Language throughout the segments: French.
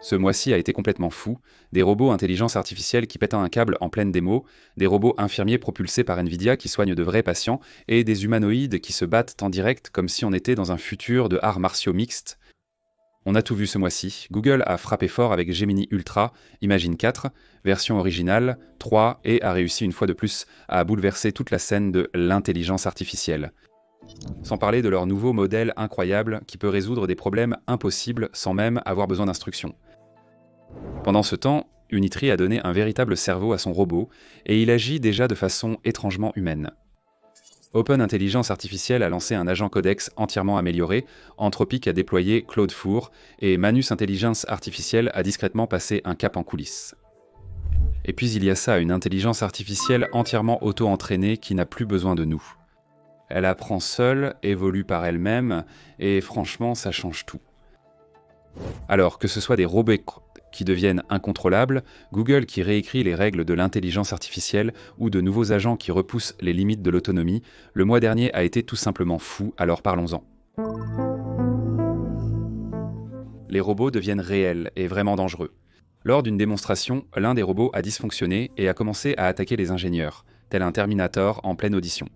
Ce mois-ci a été complètement fou. Des robots intelligence artificielle qui pètent un câble en pleine démo, des robots infirmiers propulsés par Nvidia qui soignent de vrais patients, et des humanoïdes qui se battent en direct comme si on était dans un futur de arts martiaux mixtes. On a tout vu ce mois-ci. Google a frappé fort avec Gemini Ultra, Imagen 4, version originale, 3, et a réussi une fois de plus à bouleverser toute la scène de l'intelligence artificielle. Sans parler de leur nouveau modèle incroyable qui peut résoudre des problèmes impossibles sans même avoir besoin d'instructions. Pendant ce temps, Unitree a donné un véritable cerveau à son robot, et il agit déjà de façon étrangement humaine. Open Intelligence Artificielle a lancé un agent Codex entièrement amélioré, Anthropic a déployé Claude Four, et Manus Intelligence Artificielle a discrètement passé un cap en coulisses. Et puis il y a ça, une intelligence artificielle entièrement auto-entraînée qui n'a plus besoin de nous. Elle apprend seule, évolue par elle-même, et franchement, ça change tout. Alors, que ce soit des robots qui deviennent incontrôlables, Google qui réécrit les règles de l'intelligence artificielle ou de nouveaux agents qui repoussent les limites de l'autonomie, le mois dernier a été tout simplement fou, alors parlons-en. Les robots deviennent réels et vraiment dangereux. Lors d'une démonstration, l'un des robots a dysfonctionné et a commencé à attaquer les ingénieurs, tel un Terminator en pleine audition.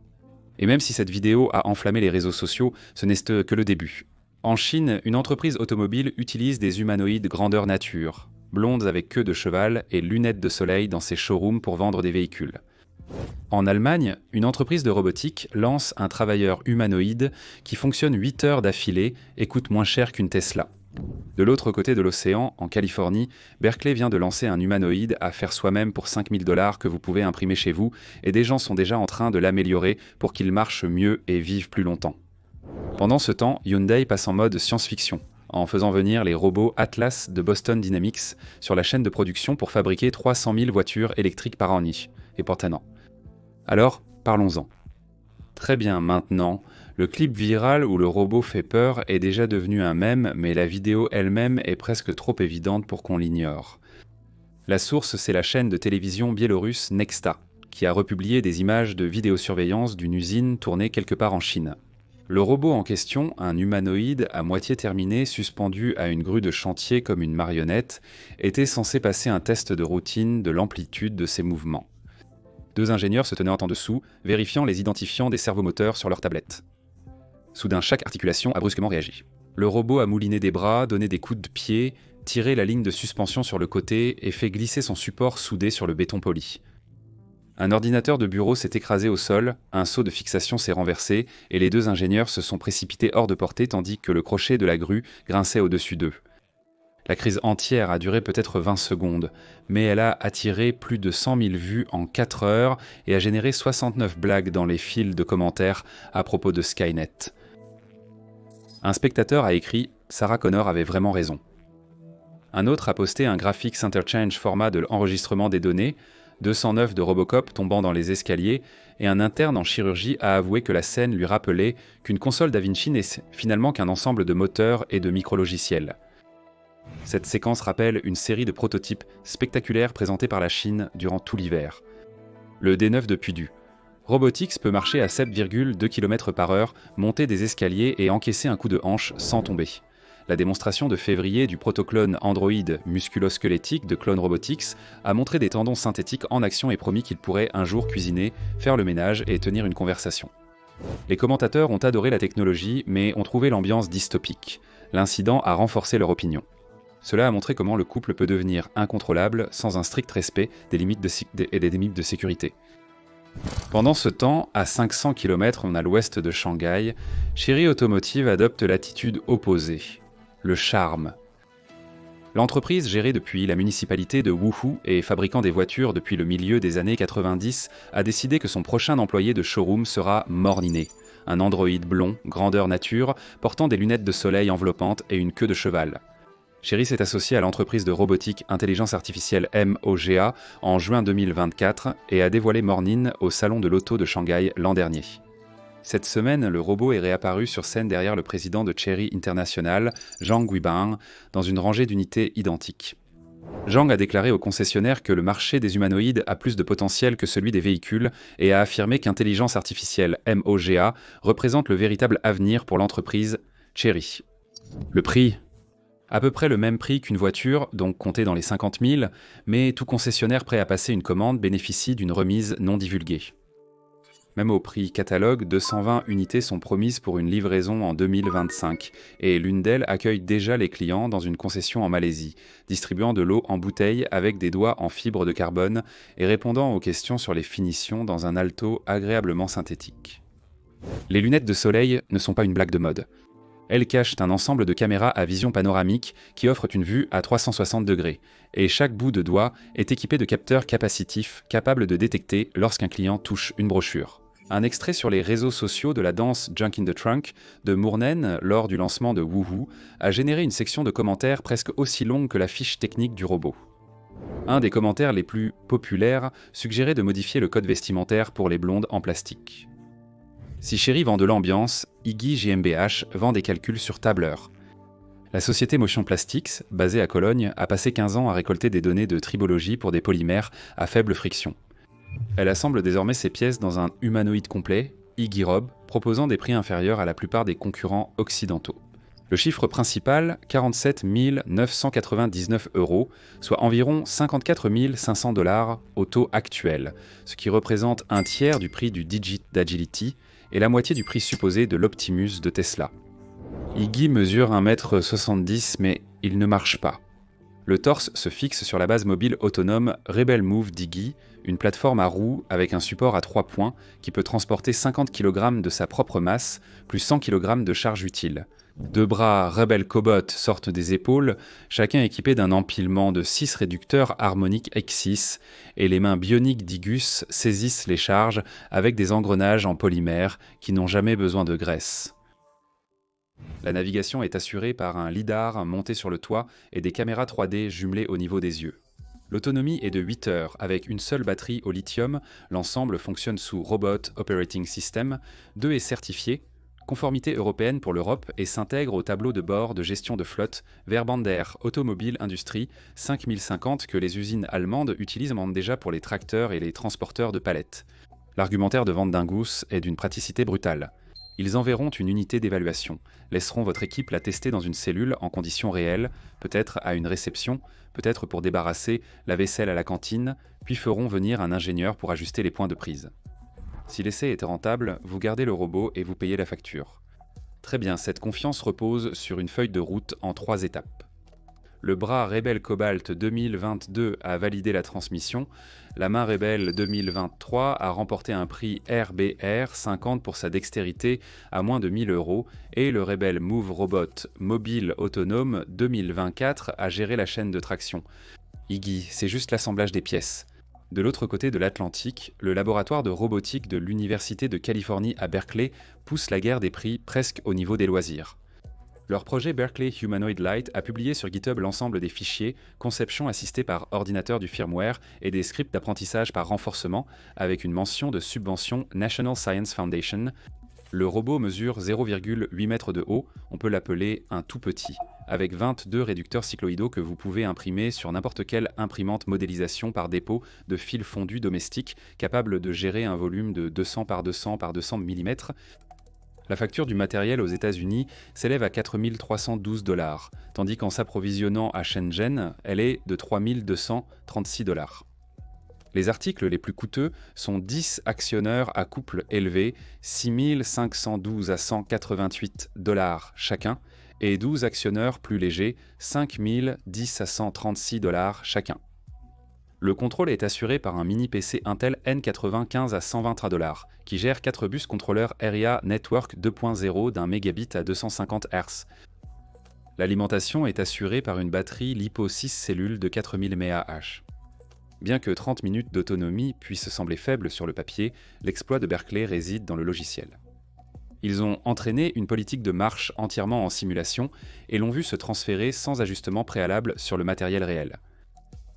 Et même si cette vidéo a enflammé les réseaux sociaux, ce n'est que le début. En Chine, une entreprise automobile utilise des humanoïdes grandeur nature, blondes avec queue de cheval et lunettes de soleil dans ses showrooms pour vendre des véhicules. En Allemagne, une entreprise de robotique lance un travailleur humanoïde qui fonctionne 8 heures d'affilée et coûte moins cher qu'une Tesla. De l'autre côté de l'océan, en Californie, Berkeley vient de lancer un humanoïde à faire soi-même pour 5 000 $ que vous pouvez imprimer chez vous, et des gens sont déjà en train de l'améliorer pour qu'il marche mieux et vive plus longtemps. Pendant ce temps, Hyundai passe en mode science-fiction, en faisant venir les robots Atlas de Boston Dynamics sur la chaîne de production pour fabriquer 300 000 voitures électriques par an. Et pourtant. Alors, parlons-en. Très bien, maintenant, le clip viral où le robot fait peur est déjà devenu un mème, mais la vidéo elle-même est presque trop évidente pour qu'on l'ignore. La source, c'est la chaîne de télévision biélorusse Nexta, qui a republié des images de vidéosurveillance d'une usine tournée quelque part en Chine. Le robot en question, un humanoïde à moitié terminé suspendu à une grue de chantier comme une marionnette, était censé passer un test de routine de l'amplitude de ses mouvements. 2 ingénieurs se tenaient en dessous, vérifiant les identifiants des servomoteurs sur leur tablette. Soudain, chaque articulation a brusquement réagi. Le robot a mouliné des bras, donné des coups de pied, tiré la ligne de suspension sur le côté et fait glisser son support soudé sur le béton poli. Un ordinateur de bureau s'est écrasé au sol, un seau de fixation s'est renversé et les 2 ingénieurs se sont précipités hors de portée tandis que le crochet de la grue grinçait au-dessus d'eux. La crise entière a duré peut-être 20 secondes, mais elle a attiré plus de 100 000 vues en 4 heures et a généré 69 blagues dans les fils de commentaires à propos de Skynet. Un spectateur a écrit « Sarah Connor avait vraiment raison ». Un autre a posté un Graphics Interchange format de l'enregistrement des données, 209 de Robocop tombant dans les escaliers, et un interne en chirurgie a avoué que la scène lui rappelait qu'une console DaVinci n'est finalement qu'un ensemble de moteurs et de micrologiciels. Cette séquence rappelle une série de prototypes spectaculaires présentés par la Chine durant tout l'hiver. Le D9 de Pudu. Robotix peut marcher à 7,2 km/h, monter des escaliers et encaisser un coup de hanche sans tomber. La démonstration de février du protoclone Android musculo-squelettique de Clone Robotics a montré des tendons synthétiques en action et promis qu'ils pourraient un jour cuisiner, faire le ménage et tenir une conversation. Les commentateurs ont adoré la technologie, mais ont trouvé l'ambiance dystopique. L'incident a renforcé leur opinion. Cela a montré comment le couple peut devenir incontrôlable sans un strict respect des limites de sécurité. Pendant ce temps, à 500 km à l'ouest de Shanghai, Chery Automotive adopte l'attitude opposée. Le charme. L'entreprise, gérée depuis la municipalité de Wuhu et fabriquant des voitures depuis le milieu des années 90, a décidé que son prochain employé de showroom sera Morniné, un androïde blond, grandeur nature, portant des lunettes de soleil enveloppantes et une queue de cheval. Chery s'est associé à l'entreprise de robotique intelligence artificielle MOGA en juin 2024 et a dévoilé Mornin au salon de l'auto de Shanghai l'an dernier. Cette semaine, le robot est réapparu sur scène derrière le président de Chery International, Zhang Guibang, dans une rangée d'unités identiques. Zhang a déclaré au concessionnaire que le marché des humanoïdes a plus de potentiel que celui des véhicules et a affirmé qu'intelligence artificielle MOGA représente le véritable avenir pour l'entreprise Chery. Le prix ? À peu près le même prix qu'une voiture, donc compté dans les 50 000, mais tout concessionnaire prêt à passer une commande bénéficie d'une remise non divulguée. Même au prix catalogue, 220 unités sont promises pour une livraison en 2025, et l'une d'elles accueille déjà les clients dans une concession en Malaisie, distribuant de l'eau en bouteille avec des doigts en fibre de carbone et répondant aux questions sur les finitions dans un alto agréablement synthétique. Les lunettes de soleil ne sont pas une blague de mode. Elles cachent un ensemble de caméras à vision panoramique qui offrent une vue à 360 degrés, et chaque bout de doigt est équipé de capteurs capacitifs capables de détecter lorsqu'un client touche une brochure. Un extrait sur les réseaux sociaux de la danse Junk in the Trunk de Mournen lors du lancement de Woohoo a généré une section de commentaires presque aussi longue que la fiche technique du robot. Un des commentaires les plus populaires suggérait de modifier le code vestimentaire pour les blondes en plastique. Si Chery vend de l'ambiance, Iggy GmbH vend des calculs sur tableur. La société Motion Plastics, basée à Cologne, a passé 15 ans à récolter des données de tribologie pour des polymères à faible friction. Elle assemble désormais ses pièces dans un humanoïde complet, Iggy Rob, proposant des prix inférieurs à la plupart des concurrents occidentaux. Le chiffre principal, 47 999 €, soit environ 54 500 $ au taux actuel, ce qui représente un tiers du prix du Digit d'Agility et la moitié du prix supposé de l'Optimus de Tesla. Iggy mesure 1,70 m, mais il ne marche pas. Le torse se fixe sur la base mobile autonome Rebel Move d'Iggy, une plateforme à roues avec un support à 3 points qui peut transporter 50 kg de sa propre masse, plus 100 kg de charge utile. 2 bras Rebel Cobot sortent des épaules, chacun équipé d'un empilement de 6 réducteurs harmoniques X6, et les mains bioniques d'Igus saisissent les charges avec des engrenages en polymère qui n'ont jamais besoin de graisse. La navigation est assurée par un lidar monté sur le toit et des caméras 3D jumelées au niveau des yeux. L'autonomie est de 8 heures, avec une seule batterie au lithium. L'ensemble fonctionne sous Robot Operating System. 2 est certifié, conformité européenne pour l'Europe, et s'intègre au tableau de bord de gestion de flotte Verbander Automobile Industrie 5050 que les usines allemandes utilisent déjà pour les tracteurs et les transporteurs de palettes. L'argumentaire de Van Dingus est d'une praticité brutale. Ils enverront une unité d'évaluation, laisseront votre équipe la tester dans une cellule en conditions réelles, peut-être à une réception, peut-être pour débarrasser la vaisselle à la cantine, puis feront venir un ingénieur pour ajuster les points de prise. Si l'essai était rentable, vous gardez le robot et vous payez la facture. Très bien, cette confiance repose sur une feuille de route en 3 étapes. Le bras Rebel Cobalt 2022 a validé la transmission, la main Rebel 2023 a remporté un prix RBR 50 pour sa dextérité à moins de 1 000 € et le Rebel Move Robot Mobile Autonome 2024 a géré la chaîne de traction. Iggy, c'est juste l'assemblage des pièces. De l'autre côté de l'Atlantique, le laboratoire de robotique de l'Université de Californie à Berkeley pousse la guerre des prix presque au niveau des loisirs. Leur projet Berkeley Humanoid Light a publié sur GitHub l'ensemble des fichiers, conception assistée par ordinateur du firmware et des scripts d'apprentissage par renforcement, avec une mention de subvention National Science Foundation. Le robot mesure 0,8 m de haut, on peut l'appeler un tout petit, avec 22 réducteurs cycloïdaux que vous pouvez imprimer sur n'importe quelle imprimante modélisation par dépôt de fil fondu domestique, capable de gérer un volume de 200 par 200 par 200 mm. La facture du matériel aux États-Unis s'élève à 4 312 $, tandis qu'en s'approvisionnant à Shenzhen, elle est de 3 236 $. Les articles les plus coûteux sont 10 actionneurs à couple élevé, 6 512 à 188 $ chacun, et 12 actionneurs plus légers, 5 010 à 136 $ chacun. Le contrôle est assuré par un mini PC Intel N95 à 120 $, qui gère 4 bus contrôleurs Area Network 2.0 d'un mégabit à 250 Hz. L'alimentation est assurée par une batterie LiPo 6 cellules de 4000 mAh. Bien que 30 minutes d'autonomie puissent sembler faibles sur le papier, l'exploit de Berkeley réside dans le logiciel. Ils ont entraîné une politique de marche entièrement en simulation et l'ont vu se transférer sans ajustement préalable sur le matériel réel.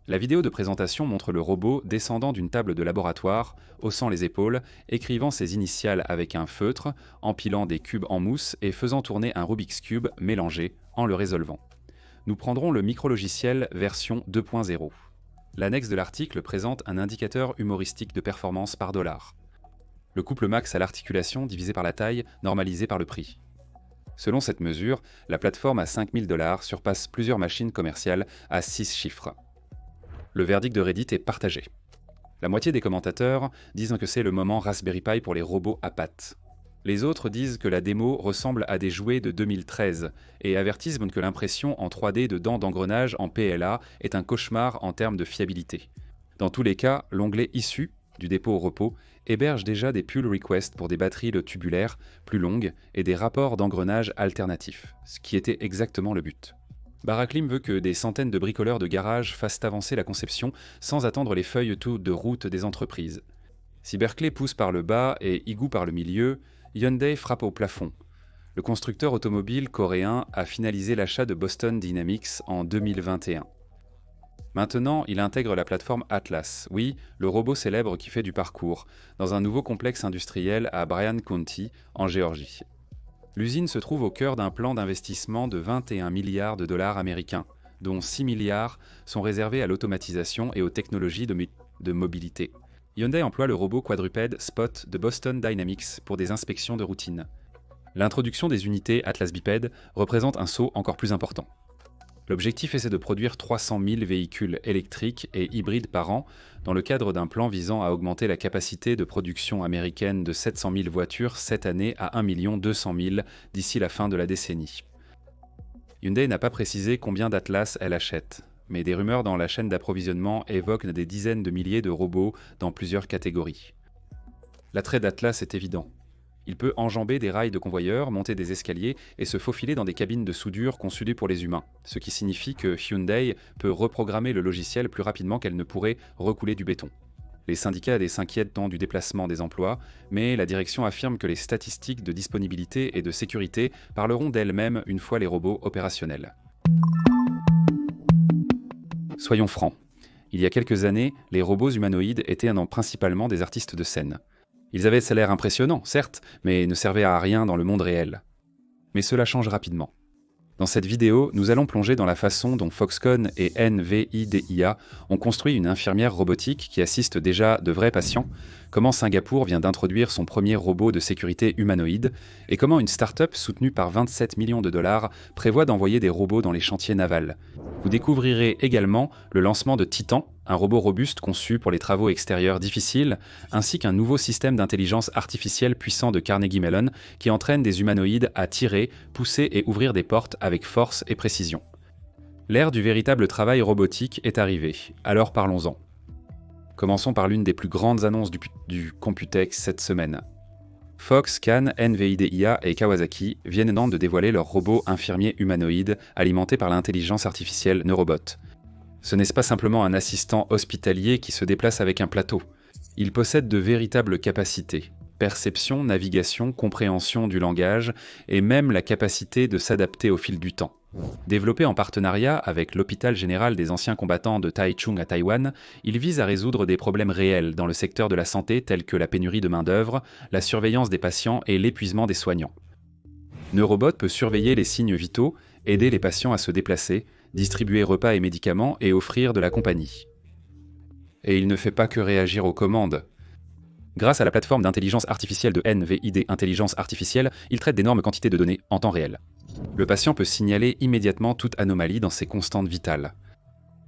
La vidéo de présentation montre le robot descendant d'une table de laboratoire, haussant les épaules, écrivant ses initiales avec un feutre, empilant des cubes en mousse et faisant tourner un Rubik's Cube mélangé en le résolvant. Nous prendrons le micrologiciel version 2.0. L'annexe de l'article présente un indicateur humoristique de performance par dollar. Le couple max à l'articulation divisé par la taille, normalisé par le prix. Selon cette mesure, la plateforme à 5 000 $ surpasse plusieurs machines commerciales à 6 chiffres. Le verdict de Reddit est partagé. La moitié des commentateurs disent que c'est le moment Raspberry Pi pour les robots à pattes. Les autres disent que la démo ressemble à des jouets de 2013 et avertissent que l'impression en 3D de dents d'engrenage en PLA est un cauchemar en termes de fiabilité. Dans tous les cas, l'onglet Issu du dépôt au repos héberge déjà des pull requests pour des batteries tubulaires plus longues et des rapports d'engrenage alternatifs, ce qui était exactement le but. Baraclim veut que des centaines de bricoleurs de garage fassent avancer la conception sans attendre les feuilles de route des entreprises. Si Berkeley pousse par le bas et Igu par le milieu, Hyundai frappe au plafond. Le constructeur automobile coréen a finalisé l'achat de Boston Dynamics en 2021. Maintenant, il intègre la plateforme Atlas, oui, le robot célèbre qui fait du parcours, dans un nouveau complexe industriel à Bryan County, en Géorgie. L'usine se trouve au cœur d'un plan d'investissement de 21 milliards de dollars américains, dont 6 milliards sont réservés à l'automatisation et aux technologies de mobilité. Hyundai emploie le robot quadrupède Spot de Boston Dynamics pour des inspections de routine. L'introduction des unités Atlas bipède représente un saut encore plus important. L'objectif est de produire 300 000 véhicules électriques et hybrides par an dans le cadre d'un plan visant à augmenter la capacité de production américaine de 700 000 voitures cette année à 1 200 000 d'ici la fin de la décennie. Hyundai n'a pas précisé combien d'Atlas elle achète, mais des rumeurs dans la chaîne d'approvisionnement évoquent des dizaines de milliers de robots dans plusieurs catégories. L'attrait d'Atlas est évident. Il peut enjamber des rails de convoyeurs, monter des escaliers et se faufiler dans des cabines de soudure conçues pour les humains, ce qui signifie que Hyundai peut reprogrammer le logiciel plus rapidement qu'elle ne pourrait recouler du béton. Les syndicats s'inquiètent tant du déplacement des emplois, mais la direction affirme que les statistiques de disponibilité et de sécurité parleront d'elles-mêmes une fois les robots opérationnels. Soyons francs, il y a quelques années, les robots humanoïdes étaient principalement des artistes de scène. Ils avaient l'air impressionnants, certes, mais ne servaient à rien dans le monde réel. Mais cela change rapidement. Dans cette vidéo, nous allons plonger dans la façon dont Foxconn et NVIDIA ont construit une infirmière robotique qui assiste déjà de vrais patients, comment Singapour vient d'introduire son premier robot de sécurité humanoïde, et comment une start-up soutenue par 27 millions de dollars prévoit d'envoyer des robots dans les chantiers navals. Vous découvrirez également le lancement de Titan, un robot robuste conçu pour les travaux extérieurs difficiles, ainsi qu'un nouveau système d'intelligence artificielle puissant de Carnegie Mellon qui entraîne des humanoïdes à tirer, pousser et ouvrir des portes avec force et précision. L'ère du véritable travail robotique est arrivée, alors parlons-en. Commençons par l'une des plus grandes annonces du Computex cette semaine. Foxconn, NVIDIA et Kawasaki viennent de dévoiler leur robot infirmier humanoïde alimenté par l'intelligence artificielle Neurobot. Ce n'est pas simplement un assistant hospitalier qui se déplace avec un plateau. Il possède de véritables capacités. Perception, navigation, compréhension du langage et même la capacité de s'adapter au fil du temps. Développé en partenariat avec l'hôpital général des anciens combattants de Taichung à Taïwan, il vise à résoudre des problèmes réels dans le secteur de la santé tels que la pénurie de main-d'œuvre, la surveillance des patients et l'épuisement des soignants. Neurobot peut surveiller les signes vitaux, aider les patients à se déplacer, distribuer repas et médicaments et offrir de la compagnie. Et il ne fait pas que réagir aux commandes. Grâce à la plateforme d'intelligence artificielle de NVIDIA Intelligence Artificielle, il traite d'énormes quantités de données en temps réel. Le patient peut signaler immédiatement toute anomalie dans ses constantes vitales.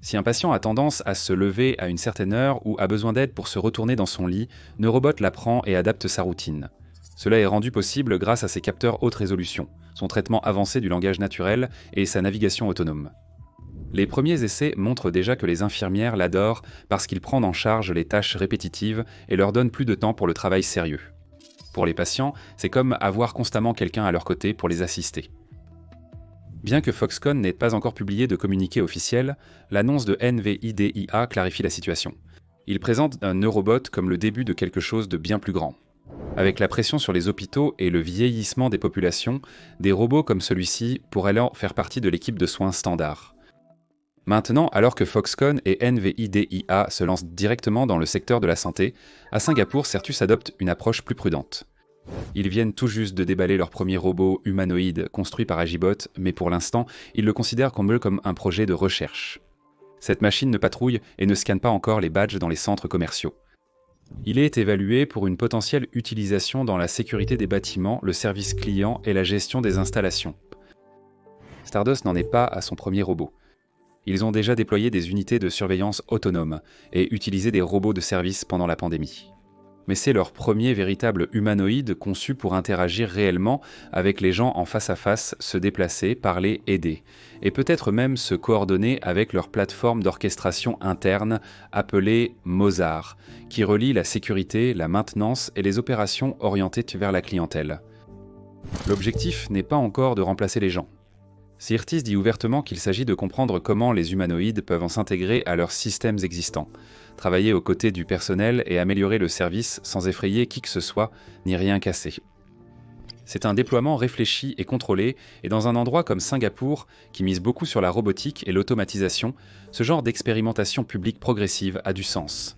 Si un patient a tendance à se lever à une certaine heure ou a besoin d'aide pour se retourner dans son lit, Neurobot l'apprend et adapte sa routine. Cela est rendu possible grâce à ses capteurs haute résolution, son traitement avancé du langage naturel et sa navigation autonome. Les premiers essais montrent déjà que les infirmières l'adorent parce qu'il prend en charge les tâches répétitives et leur donne plus de temps pour le travail sérieux. Pour les patients, c'est comme avoir constamment quelqu'un à leur côté pour les assister. Bien que Foxconn n'ait pas encore publié de communiqué officiel, l'annonce de NVIDIA clarifie la situation. Il présente un Neurobot comme le début de quelque chose de bien plus grand. Avec la pression sur les hôpitaux et le vieillissement des populations, des robots comme celui-ci pourraient alors faire partie de l'équipe de soins standard. Maintenant, alors que Foxconn et NVIDIA se lancent directement dans le secteur de la santé, à Singapour, Certus adopte une approche plus prudente. Ils viennent tout juste de déballer leur premier robot humanoïde construit par Agibot, mais pour l'instant, ils le considèrent comme un projet de recherche. Cette machine ne patrouille et ne scanne pas encore les badges dans les centres commerciaux. Il est évalué pour une potentielle utilisation dans la sécurité des bâtiments, le service client et la gestion des installations. Stardust n'en est pas à son premier robot. Ils ont déjà déployé des unités de surveillance autonomes et utilisé des robots de service pendant la pandémie. Mais c'est leur premier véritable humanoïde conçu pour interagir réellement avec les gens en face à face, se déplacer, parler, aider, et peut-être même se coordonner avec leur plateforme d'orchestration interne appelée Mozart, qui relie la sécurité, la maintenance et les opérations orientées vers la clientèle. L'objectif n'est pas encore de remplacer les gens. Sirtis dit ouvertement qu'il s'agit de comprendre comment les humanoïdes peuvent s'intégrer à leurs systèmes existants, travailler aux côtés du personnel et améliorer le service sans effrayer qui que ce soit ni rien casser. C'est un déploiement réfléchi et contrôlé, et dans un endroit comme Singapour, qui mise beaucoup sur la robotique et l'automatisation, ce genre d'expérimentation publique progressive a du sens.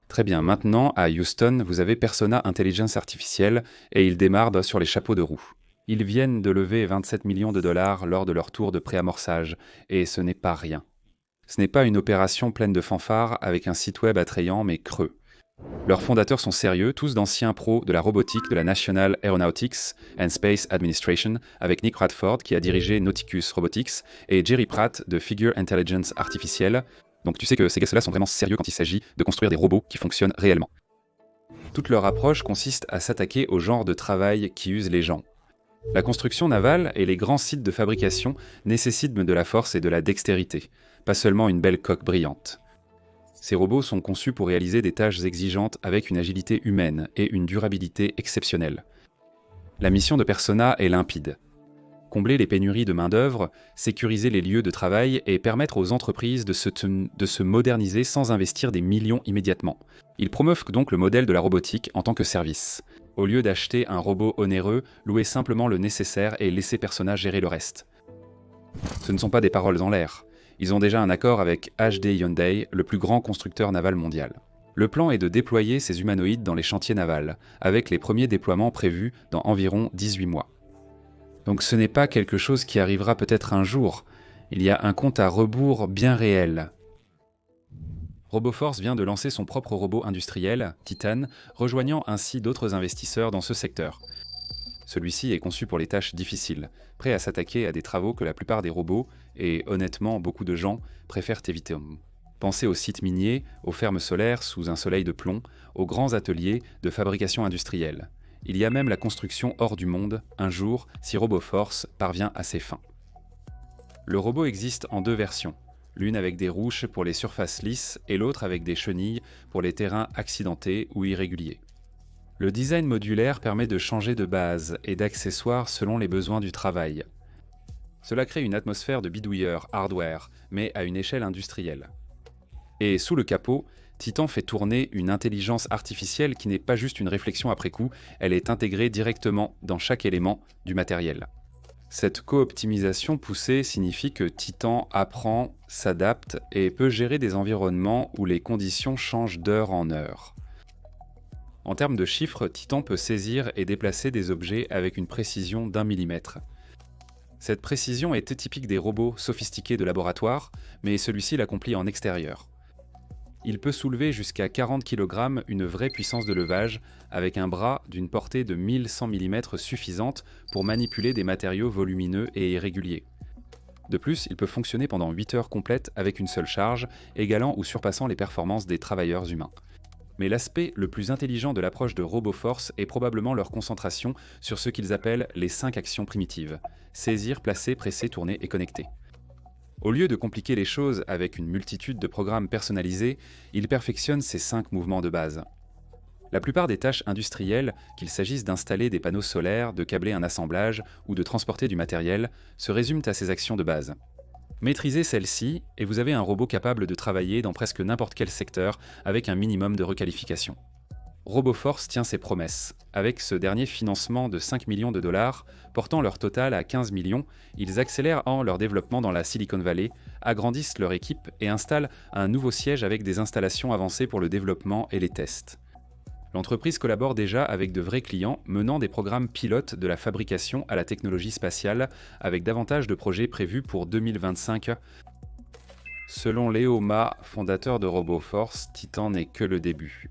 Très bien, maintenant, à Houston, vous avez Persona Intelligence Artificielle, et ils démarrent sur les chapeaux de roue. Ils viennent de lever 27 millions de dollars lors de leur tour de préamorçage, et ce n'est pas rien. Ce n'est pas une opération pleine de fanfares avec un site web attrayant mais creux. Leurs fondateurs sont sérieux, tous d'anciens pros de la robotique de la National Aeronautics and Space Administration, avec Nick Radford qui a dirigé Nauticus Robotics et Jerry Pratt de Figure Intelligence Artificielle. Donc tu sais que ces gars-là sont vraiment sérieux quand il s'agit de construire des robots qui fonctionnent réellement. Toute leur approche consiste à s'attaquer au genre de travail qui use les gens. La construction navale et les grands sites de fabrication nécessitent de la force et de la dextérité, pas seulement une belle coque brillante. Ces robots sont conçus pour réaliser des tâches exigeantes avec une agilité humaine et une durabilité exceptionnelle. La mission de Persona est limpide. Combler les pénuries de main-d'œuvre, sécuriser les lieux de travail et permettre aux entreprises de se moderniser sans investir des millions immédiatement. Ils promeuvent donc le modèle de la robotique en tant que service. Au lieu d'acheter un robot onéreux, louez simplement le nécessaire et laissez Persona gérer le reste. Ce ne sont pas des paroles en l'air. Ils ont déjà un accord avec HD Hyundai, le plus grand constructeur naval mondial. Le plan est de déployer ces humanoïdes dans les chantiers navals, avec les premiers déploiements prévus dans environ 18 mois. Donc ce n'est pas quelque chose qui arrivera peut-être un jour. Il y a un compte à rebours bien réel. RoboForce vient de lancer son propre robot industriel, Titan, rejoignant ainsi d'autres investisseurs dans ce secteur. Celui-ci est conçu pour les tâches difficiles, prêt à s'attaquer à des travaux que la plupart des robots, et honnêtement beaucoup de gens, préfèrent éviter. Pensez aux sites miniers, aux fermes solaires sous un soleil de plomb, aux grands ateliers de fabrication industrielle. Il y a même la construction hors du monde, un jour, si RoboForce parvient à ses fins. Le robot existe en deux versions. L'une avec des rouches pour les surfaces lisses et l'autre avec des chenilles pour les terrains accidentés ou irréguliers. Le design modulaire permet de changer de base et d'accessoires selon les besoins du travail. Cela crée une atmosphère de bidouilleur hardware, mais à une échelle industrielle. Et sous le capot, Titan fait tourner une intelligence artificielle qui n'est pas juste une réflexion après coup, elle est intégrée directement dans chaque élément du matériel. Cette co-optimisation poussée signifie que Titan apprend, s'adapte et peut gérer des environnements où les conditions changent d'heure en heure. En termes de chiffres, Titan peut saisir et déplacer des objets avec une précision d'1 millimètre. Cette précision est typique des robots sophistiqués de laboratoire, mais celui-ci l'accomplit en extérieur. Il peut soulever jusqu'à 40 kg, une vraie puissance de levage, avec un bras d'une portée de 1100 mm suffisante pour manipuler des matériaux volumineux et irréguliers. De plus, il peut fonctionner pendant 8 heures complètes avec une seule charge, égalant ou surpassant les performances des travailleurs humains. Mais l'aspect le plus intelligent de l'approche de RoboForce est probablement leur concentration sur ce qu'ils appellent les 5 actions primitives: saisir, placer, presser, tourner et connecter. Au lieu de compliquer les choses avec une multitude de programmes personnalisés, ils perfectionnent ces 5 mouvements de base. La plupart des tâches industrielles, qu'il s'agisse d'installer des panneaux solaires, de câbler un assemblage ou de transporter du matériel, se résument à ces actions de base. Maîtrisez celles-ci et vous avez un robot capable de travailler dans presque n'importe quel secteur avec un minimum de requalification. RoboForce tient ses promesses. Avec ce dernier financement de 5 millions de dollars, portant leur total à 15 millions, ils accélèrent leur développement dans la Silicon Valley, agrandissent leur équipe et installent un nouveau siège avec des installations avancées pour le développement et les tests. L'entreprise collabore déjà avec de vrais clients, menant des programmes pilotes de la fabrication à la technologie spatiale, avec davantage de projets prévus pour 2025. Selon Léo Ma, fondateur de RoboForce, Titan n'est que le début.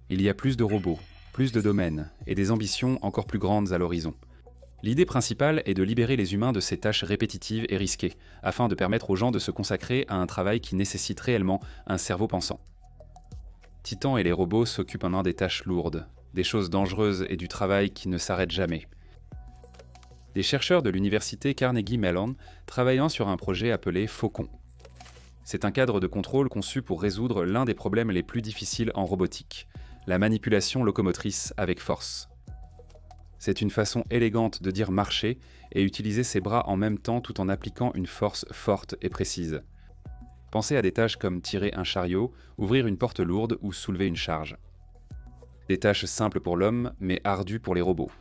Il y a plus de robots, plus de domaines, et des ambitions encore plus grandes à l'horizon. L'idée principale est de libérer les humains de ces tâches répétitives et risquées, afin de permettre aux gens de se consacrer à un travail qui nécessite réellement un cerveau pensant. Titan et les robots s'occupent maintenant des tâches lourdes, des choses dangereuses et du travail qui ne s'arrête jamais. Des chercheurs de l'université Carnegie Mellon travaillant sur un projet appelé Faucon. C'est un cadre de contrôle conçu pour résoudre l'un des problèmes les plus difficiles en robotique, la manipulation locomotrice avec force. C'est une façon élégante de dire marcher et utiliser ses bras en même temps tout en appliquant une force forte et précise. Pensez à des tâches comme tirer un chariot, ouvrir une porte lourde ou soulever une charge. Des tâches simples pour l'homme, mais ardues pour les robots.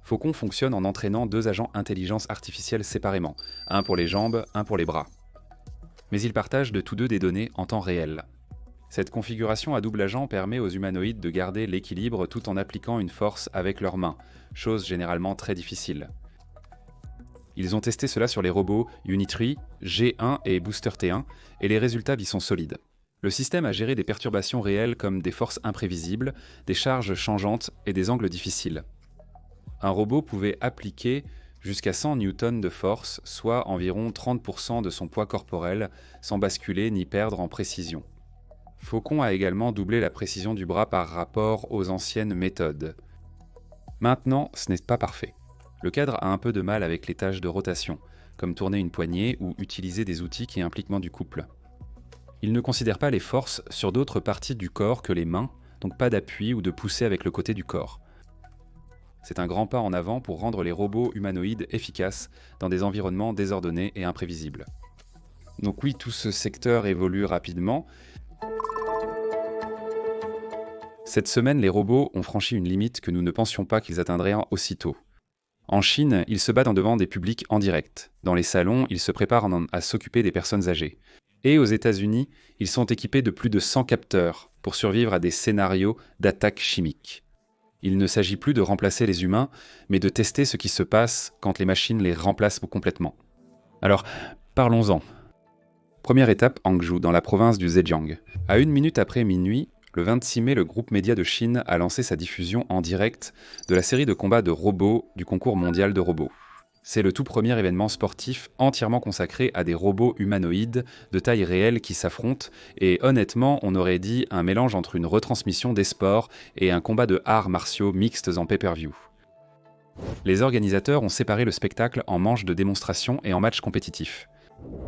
Faucon fonctionne en entraînant 2 agents intelligence artificielle séparément, un pour les jambes, un pour les bras. Mais ils partagent de tous deux des données en temps réel. Cette configuration à double agent permet aux humanoïdes de garder l'équilibre tout en appliquant une force avec leurs mains, chose généralement très difficile. Ils ont testé cela sur les robots Unitree, G1 et Booster T1, et les résultats y sont solides. Le système a géré des perturbations réelles comme des forces imprévisibles, des charges changeantes et des angles difficiles. Un robot pouvait appliquer jusqu'à 100 newtons de force, soit environ 30% de son poids corporel, sans basculer ni perdre en précision. Faucon a également doublé la précision du bras par rapport aux anciennes méthodes. Maintenant, ce n'est pas parfait. Le cadre a un peu de mal avec les tâches de rotation, comme tourner une poignée ou utiliser des outils qui impliquent moins du couple. Il ne considère pas les forces sur d'autres parties du corps que les mains, donc pas d'appui ou de pousser avec le côté du corps. C'est un grand pas en avant pour rendre les robots humanoïdes efficaces dans des environnements désordonnés et imprévisibles. Donc oui, tout ce secteur évolue rapidement. Cette semaine, les robots ont franchi une limite que nous ne pensions pas qu'ils atteindraient aussitôt. En Chine, ils se battent en devant des publics en direct. Dans les salons, ils se préparent à s'occuper des personnes âgées. Et aux États-Unis, ils sont équipés de plus de 100 capteurs pour survivre à des scénarios d'attaques chimiques. Il ne s'agit plus de remplacer les humains, mais de tester ce qui se passe quand les machines les remplacent complètement. Alors, parlons-en. Première étape, Hangzhou, dans la province du Zhejiang. À 1 minute après minuit, le 26 mai, le groupe média de Chine a lancé sa diffusion en direct de la série de combats de robots du concours mondial de robots. C'est le tout premier événement sportif entièrement consacré à des robots humanoïdes de taille réelle qui s'affrontent, et honnêtement, on aurait dit un mélange entre une retransmission des sports et un combat de arts martiaux mixtes en pay-per-view. Les organisateurs ont séparé le spectacle en manches de démonstration et en matchs compétitifs.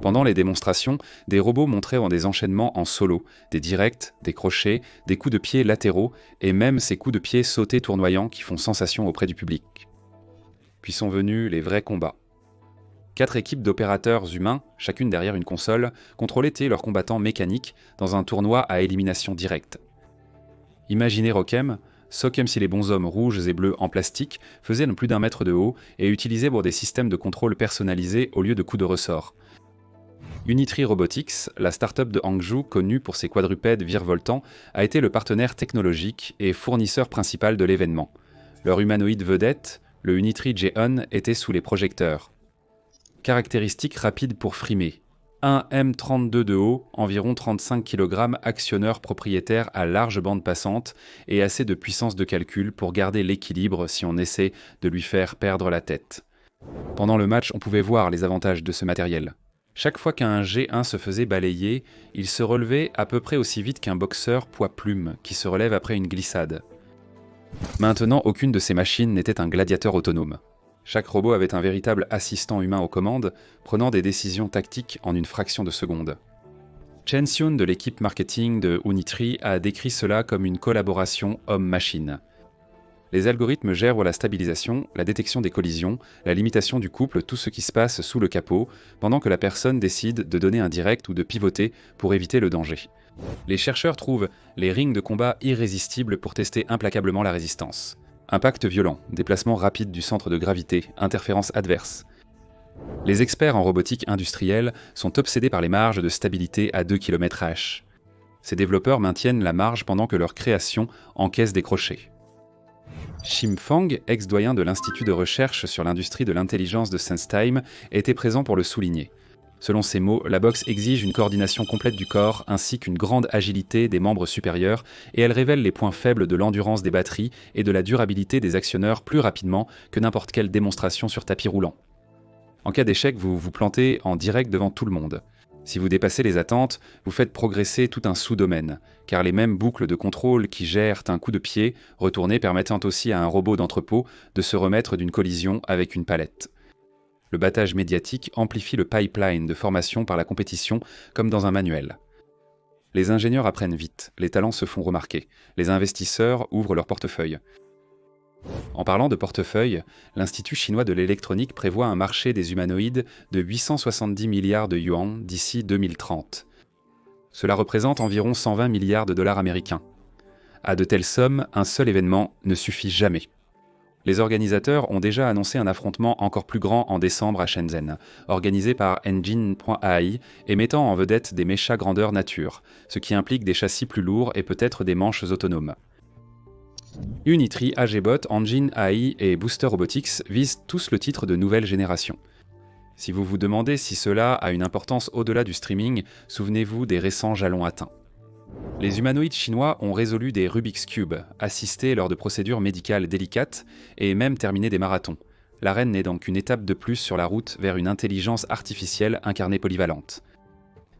Pendant les démonstrations, des robots montraient en des enchaînements en solo, des directs, des crochets, des coups de pied latéraux et même ces coups de pied sautés tournoyants qui font sensation auprès du public. Puis sont venus les vrais combats. 4 équipes d'opérateurs humains, chacune derrière une console, contrôlaient leurs combattants mécaniques dans un tournoi à élimination directe. Imaginez Rokem, Sockem si les bonshommes rouges et bleus en plastique faisaient plus d'1 mètre de haut et utilisaient pour des systèmes de contrôle personnalisés au lieu de coups de ressort. Unitree Robotics, la start-up de Hangzhou connue pour ses quadrupèdes virevoltants, a été le partenaire technologique et fournisseur principal de l'événement. Leur humanoïde vedette, le Unitree G1, était sous les projecteurs. Caractéristiques rapides pour frimer. 1 M32 de haut, environ 35 kg, actionneur propriétaire à large bande passante et assez de puissance de calcul pour garder l'équilibre si on essaie de lui faire perdre la tête. Pendant le match, on pouvait voir les avantages de ce matériel. Chaque fois qu'un G1 se faisait balayer, il se relevait à peu près aussi vite qu'un boxeur poids-plume qui se relève après une glissade. Maintenant, aucune de ces machines n'était un gladiateur autonome. Chaque robot avait un véritable assistant humain aux commandes, prenant des décisions tactiques en une fraction de seconde. Chen Xiun de l'équipe marketing de Unitree a décrit cela comme une collaboration homme-machine. Les algorithmes gèrent la stabilisation, la détection des collisions, la limitation du couple, tout ce qui se passe sous le capot, pendant que la personne décide de donner un direct ou de pivoter pour éviter le danger. Les chercheurs trouvent les rings de combat irrésistibles pour tester implacablement la résistance. Impact violent, déplacement rapide du centre de gravité, interférences adverses. Les experts en robotique industrielle sont obsédés par les marges de stabilité à 2 km/h. Ces développeurs maintiennent la marge pendant que leur création encaisse des crochets. Xim Fang, ex-doyen de l'Institut de recherche sur l'industrie de l'intelligence de SenseTime, était présent pour le souligner. Selon ses mots, la boxe exige une coordination complète du corps ainsi qu'une grande agilité des membres supérieurs et elle révèle les points faibles de l'endurance des batteries et de la durabilité des actionneurs plus rapidement que n'importe quelle démonstration sur tapis roulant. En cas d'échec, vous vous plantez en direct devant tout le monde. Si vous dépassez les attentes, vous faites progresser tout un sous-domaine, car les mêmes boucles de contrôle qui gèrent un coup de pied retourné permettant aussi à un robot d'entrepôt de se remettre d'une collision avec une palette. Le battage médiatique amplifie le pipeline de formation par la compétition comme dans un manuel. Les ingénieurs apprennent vite, les talents se font remarquer, les investisseurs ouvrent leur portefeuille. En parlant de portefeuille, l'Institut chinois de l'électronique prévoit un marché des humanoïdes de 870 milliards de yuan d'ici 2030. Cela représente environ 120 milliards de dollars américains. À de telles sommes, un seul événement ne suffit jamais. Les organisateurs ont déjà annoncé un affrontement encore plus grand en décembre à Shenzhen, organisé par Engine.ai et mettant en vedette des mechas grandeur nature, ce qui implique des châssis plus lourds et peut-être des manches autonomes. Unitree, AGBot, Engine AI et Booster Robotics visent tous le titre de nouvelle génération. Si vous vous demandez si cela a une importance au-delà du streaming, souvenez-vous des récents jalons atteints. Les humanoïdes chinois ont résolu des Rubik's Cube, assisté lors de procédures médicales délicates et même terminé des marathons. L'arène n'est donc qu'une étape de plus sur la route vers une intelligence artificielle incarnée polyvalente.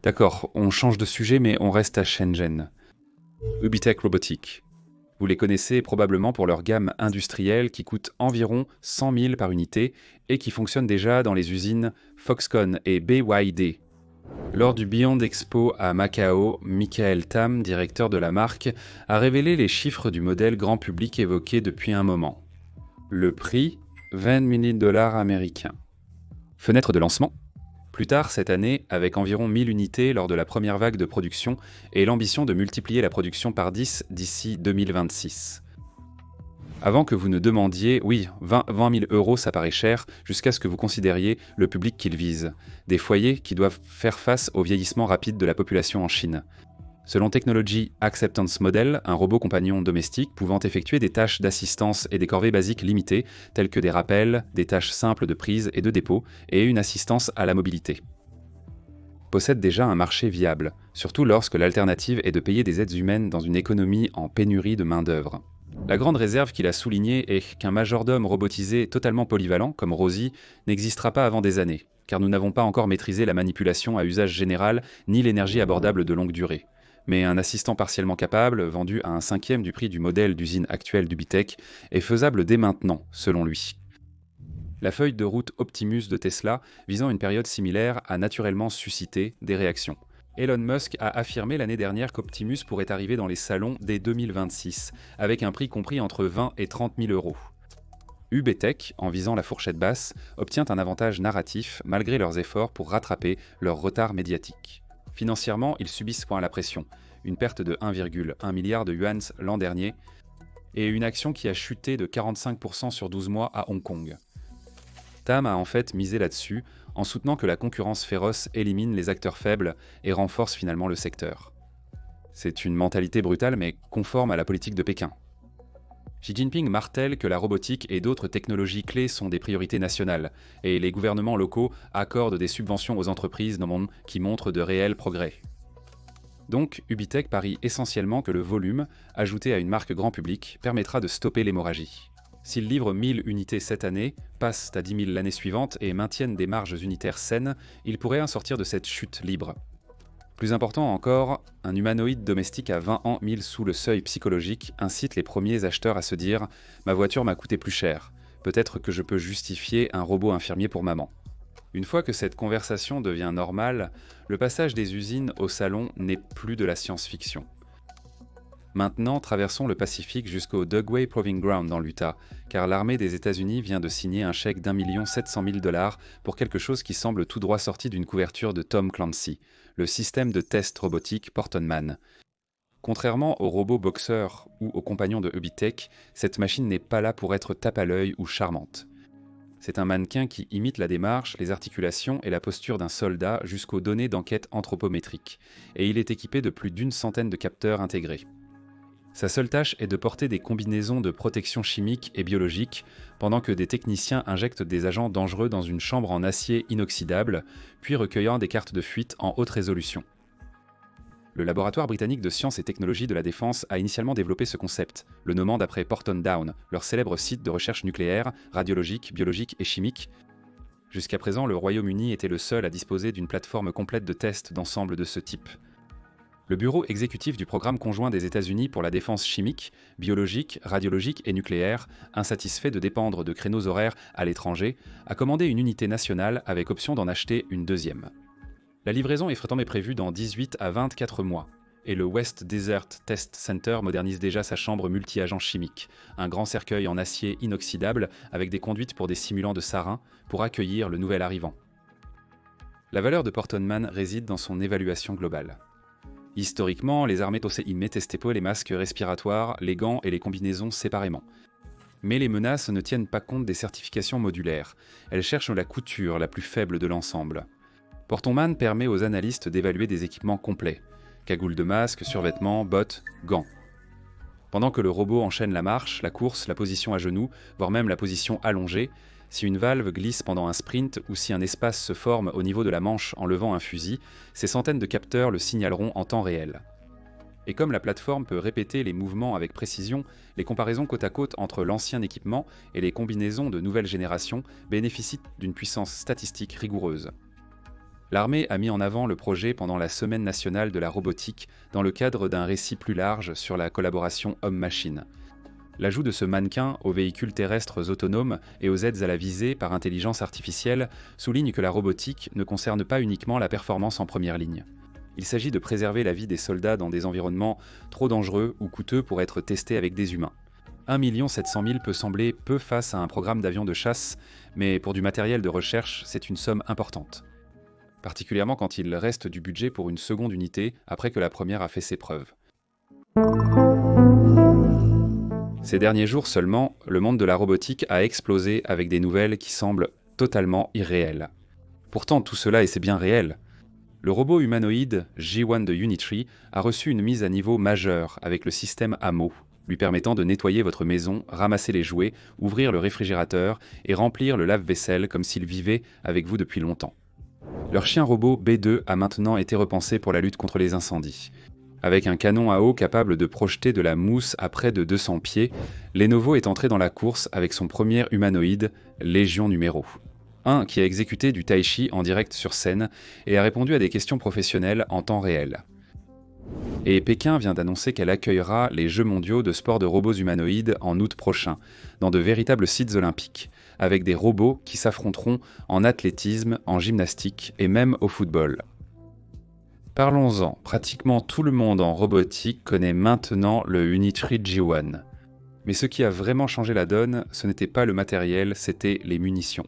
D'accord, on change de sujet mais on reste à Shenzhen. Ubitech Robotics. Vous les connaissez probablement pour leur gamme industrielle qui coûte environ 100 000 par unité et qui fonctionne déjà dans les usines Foxconn et BYD. Lors du Beyond Expo à Macao, Michael Tam, directeur de la marque, a révélé les chiffres du modèle grand public évoqué depuis un moment. Le prix, 20 millions de dollars américains. Fenêtre de lancement. Plus tard cette année, avec environ 1000 unités lors de la première vague de production et l'ambition de multiplier la production par 10 d'ici 2026. Avant que vous ne demandiez, oui, 20 000 euros ça paraît cher, jusqu'à ce que vous considériez le public qu'ils visent. Des foyers qui doivent faire face au vieillissement rapide de la population en Chine. Selon Technology Acceptance Model, un robot compagnon domestique pouvant effectuer des tâches d'assistance et des corvées basiques limitées, telles que des rappels, des tâches simples de prise et de dépôt, et une assistance à la mobilité. Possède déjà un marché viable, surtout lorsque l'alternative est de payer des aides humaines dans une économie en pénurie de main-d'œuvre. La grande réserve qu'il a soulignée est qu'un majordome robotisé totalement polyvalent, comme Rosie, n'existera pas avant des années, car nous n'avons pas encore maîtrisé la manipulation à usage général ni l'énergie abordable de longue durée. Mais un assistant partiellement capable, vendu à un cinquième du prix du modèle d'usine actuel d'Ubitech, est faisable dès maintenant, selon lui. La feuille de route Optimus de Tesla, visant une période similaire, a naturellement suscité des réactions. Elon Musk a affirmé l'année dernière qu'Optimus pourrait arriver dans les salons dès 2026, avec un prix compris entre 20 et 30 000 euros. UBTech, en visant la fourchette basse, obtient un avantage narratif malgré leurs efforts pour rattraper leur retard médiatique. Financièrement, ils subissent point la pression, une perte de 1,1 milliard de yuans l'an dernier, et une action qui a chuté de 45% sur 12 mois à Hong Kong. Tam a en fait misé là-dessus, en soutenant que la concurrence féroce élimine les acteurs faibles et renforce finalement le secteur. C'est une mentalité brutale mais conforme à la politique de Pékin. Xi Jinping martèle que la robotique et d'autres technologies clés sont des priorités nationales, et les gouvernements locaux accordent des subventions aux entreprises dans le monde qui montrent de réels progrès. Donc, Ubitech parie essentiellement que le volume, ajouté à une marque grand public, permettra de stopper l'hémorragie. S'ils livrent 1000 unités cette année, passent à 10 000 l'année suivante et maintiennent des marges unitaires saines, ils pourraient en sortir de cette chute libre. Plus important encore, un humanoïde domestique à 20 ans mis sous le seuil psychologique incite les premiers acheteurs à se dire « Ma voiture m'a coûté plus cher, peut-être que je peux justifier un robot infirmier pour maman ». Une fois que cette conversation devient normale, le passage des usines au salon n'est plus de la science-fiction. Maintenant, traversons le Pacifique jusqu'au Dugway Proving Ground dans l'Utah, car l'armée des États-Unis vient de signer un chèque d'1 700 000 $ pour quelque chose qui semble tout droit sorti d'une couverture de Tom Clancy, le système de test robotique Porton Man. Contrairement aux robots boxeurs ou aux compagnons de Ubitech, cette machine n'est pas là pour être tape à l'œil ou charmante. C'est un mannequin qui imite la démarche, les articulations et la posture d'un soldat jusqu'aux données d'enquête anthropométrique, et il est équipé de plus d'100 de capteurs intégrés. Sa seule tâche est de porter des combinaisons de protection chimique et biologique, pendant que des techniciens injectent des agents dangereux dans une chambre en acier inoxydable, puis recueillant des cartes de fuite en haute résolution. Le laboratoire britannique de sciences et technologies de la défense a initialement développé ce concept, le nommant d'après Porton Down, leur célèbre site de recherche nucléaire, radiologique, biologique et chimique. Jusqu'à présent, le Royaume-Uni était le seul à disposer d'une plateforme complète de tests d'ensemble de ce type. Le bureau exécutif du programme conjoint des États-Unis pour la défense chimique, biologique, radiologique et nucléaire, insatisfait de dépendre de créneaux horaires à l'étranger, a commandé une unité nationale avec option d'en acheter une deuxième. La livraison est fréquemment prévue dans 18 à 24 mois, et le West Desert Test Center modernise déjà sa chambre multi-agents chimiques, un grand cercueil en acier inoxydable avec des conduites pour des simulants de sarin pour accueillir le nouvel arrivant. La valeur de Porton Man réside dans son évaluation globale. Historiquement, les armées possédaient les masques respiratoires, les gants et les combinaisons séparément. Mais les menaces ne tiennent pas compte des certifications modulaires. Elles cherchent la couture la plus faible de l'ensemble. Porton Man permet aux analystes d'évaluer des équipements complets. Cagoule de masque, survêtements, bottes, gants. Pendant que le robot enchaîne la marche, la course, la position à genoux, voire même la position allongée, si une valve glisse pendant un sprint ou si un espace se forme au niveau de la manche en levant un fusil, ces centaines de capteurs le signaleront en temps réel. Et comme la plateforme peut répéter les mouvements avec précision, les comparaisons côte à côte entre l'ancien équipement et les combinaisons de nouvelle génération bénéficient d'une puissance statistique rigoureuse. L'armée a mis en avant le projet pendant la Semaine nationale de la robotique dans le cadre d'un récit plus large sur la collaboration homme-machine. L'ajout de ce mannequin aux véhicules terrestres autonomes et aux aides à la visée par intelligence artificielle souligne que la robotique ne concerne pas uniquement la performance en première ligne. Il s'agit de préserver la vie des soldats dans des environnements trop dangereux ou coûteux pour être testés avec des humains. 1 700 000 peut sembler peu face à un programme d'avions de chasse, mais pour du matériel de recherche, c'est une somme importante. Particulièrement quand il reste du budget pour une seconde unité après que la première a fait ses preuves. Ces derniers jours seulement, le monde de la robotique a explosé avec des nouvelles qui semblent totalement irréelles. Pourtant, tout cela, et c'est bien réel. Le robot humanoïde G1 de Unitree a reçu une mise à niveau majeure avec le système Amo, lui permettant de nettoyer votre maison, ramasser les jouets, ouvrir le réfrigérateur et remplir le lave-vaisselle comme s'il vivait avec vous depuis longtemps. Leur chien robot B2 a maintenant été repensé pour la lutte contre les incendies. Avec un canon à eau capable de projeter de la mousse à près de 200 pieds, Lenovo est entré dans la course avec son premier humanoïde, Légion Numéro. Un qui a exécuté du tai chi en direct sur scène et a répondu à des questions professionnelles en temps réel. Et Pékin vient d'annoncer qu'elle accueillera les Jeux mondiaux de sport de robots humanoïdes en août prochain, dans de véritables sites olympiques, avec des robots qui s'affronteront en athlétisme, en gymnastique et même au football. Parlons-en, pratiquement tout le monde en robotique connaît maintenant le Unitree G1. Mais ce qui a vraiment changé la donne, ce n'était pas le matériel, c'était les munitions.